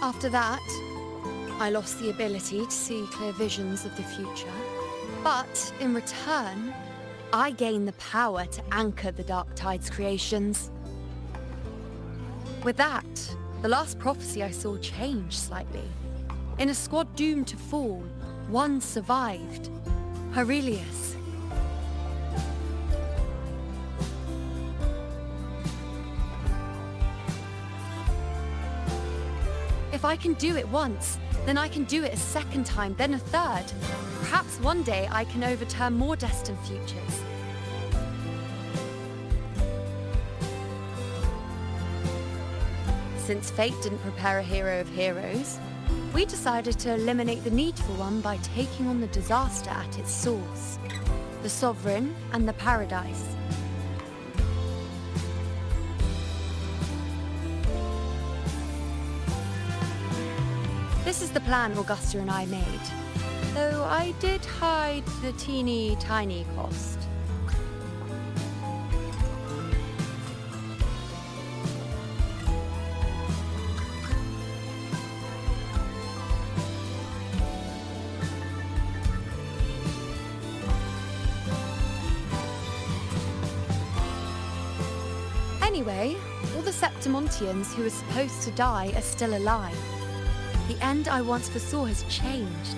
After that, I lost the ability to see clear visions of the future. But in return, I gained the power to anchor the Dark Tide's creations. With that, the last prophecy I saw changed slightly. In a squad doomed to fall, one survived. Aurelius. If I can do it once, then I can do it a second time, then a third. Perhaps one day I can overturn more destined futures. Since fate didn't prepare a hero of heroes, we decided to eliminate the need for one by taking on the disaster at its source, the Sovereign and the Paradise. This is the plan Augusta and I made, though I did hide the teeny tiny cost. Anyway, all the Septimontians who were supposed to die are still alive. The end I once foresaw has changed.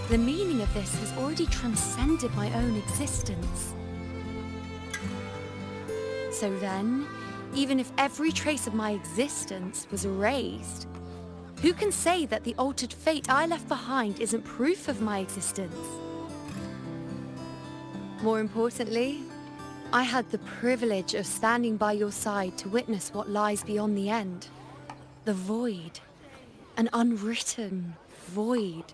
The meaning of this has already transcended my own existence. So then, even if every trace of my existence was erased, who can say that the altered fate I left behind isn't proof of my existence? More importantly, I had the privilege of standing by your side to witness what lies beyond the end. The void. An unwritten void.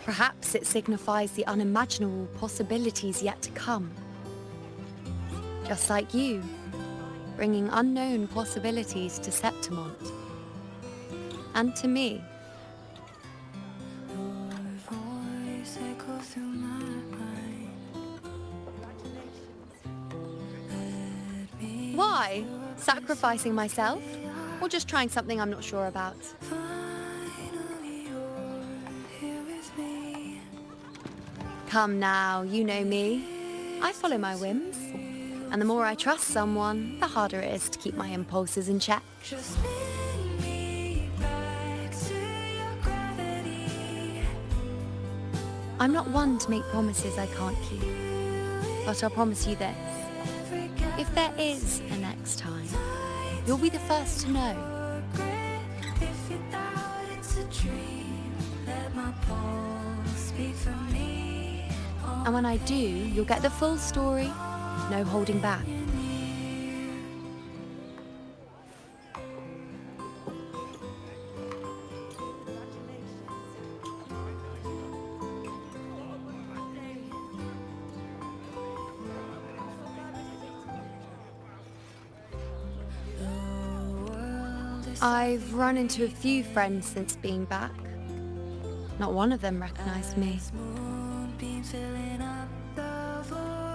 Perhaps it signifies the unimaginable possibilities yet to come. Just like you, bringing unknown possibilities to Septimont. And to me. Why? Sacrificing myself? Or just trying something I'm not sure about? Come now, you know me. I follow my whims. And the more I trust someone, the harder it is to keep my impulses in check. I'm not one to make promises I can't keep. But I'll promise you this. If there is a next time, you'll be the first to know. And when I do, you'll get the full story, no holding back. I've run into a few friends since being back. Not one of them recognized me.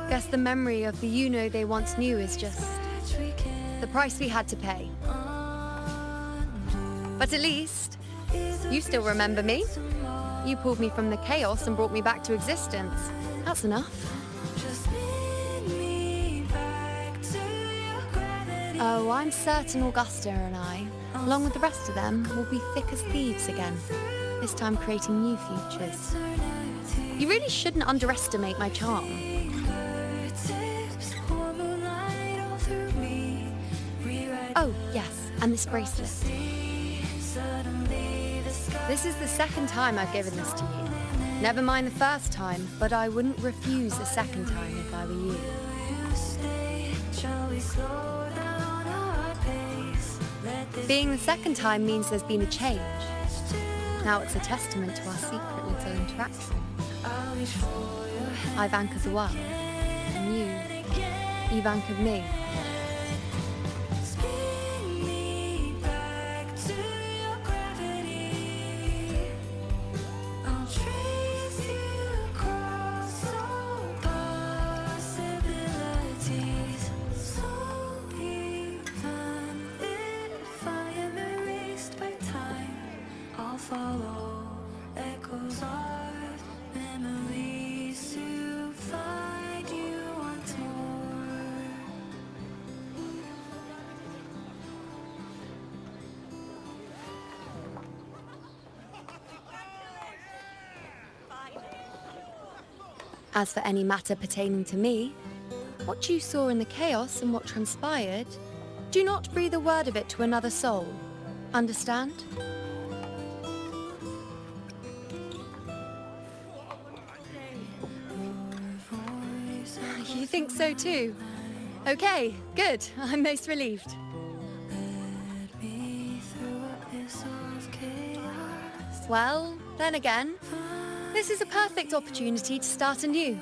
Guess the memory of the Iuno they once knew is just the price we had to pay. But at least, you still remember me. You pulled me from the chaos and brought me back to existence. That's enough. Oh, I'm certain Augusta and I, along with the rest of them, will be thick as thieves again, this time creating new futures. You really shouldn't underestimate my charm. Oh, yes, and this bracelet. This is the second time I've given this to you. Never mind the first time, but I wouldn't refuse a second time if I were you. Being the second time means there's been a change. Now it's a testament to our secret little interaction. I've anchored the world, and you've anchored me. As for any matter pertaining to me, what you saw in the chaos and what transpired, do not breathe a word of it to another soul. Understand? think so too. Okay, good. I'm most relieved. Well, then again, this is a perfect opportunity to start anew.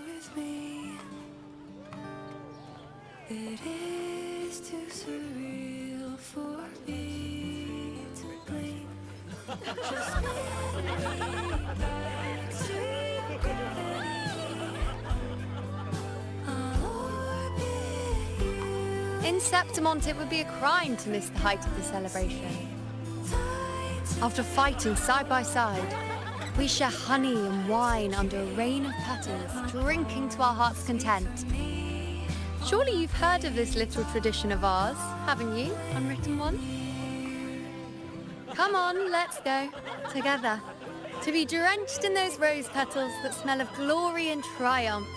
It is too surreal for me to blink. Just let me back to gravity. I'll orbit you. In Septimont, it would be a crime to miss the height of the celebration. After fighting side by side, we share honey and wine under a rain of petals, drinking to our heart's content. Surely you've heard of this little tradition of ours, haven't you, Unwritten One? Come on, let's go, together, to be drenched in those rose petals that smell of glory and triumph.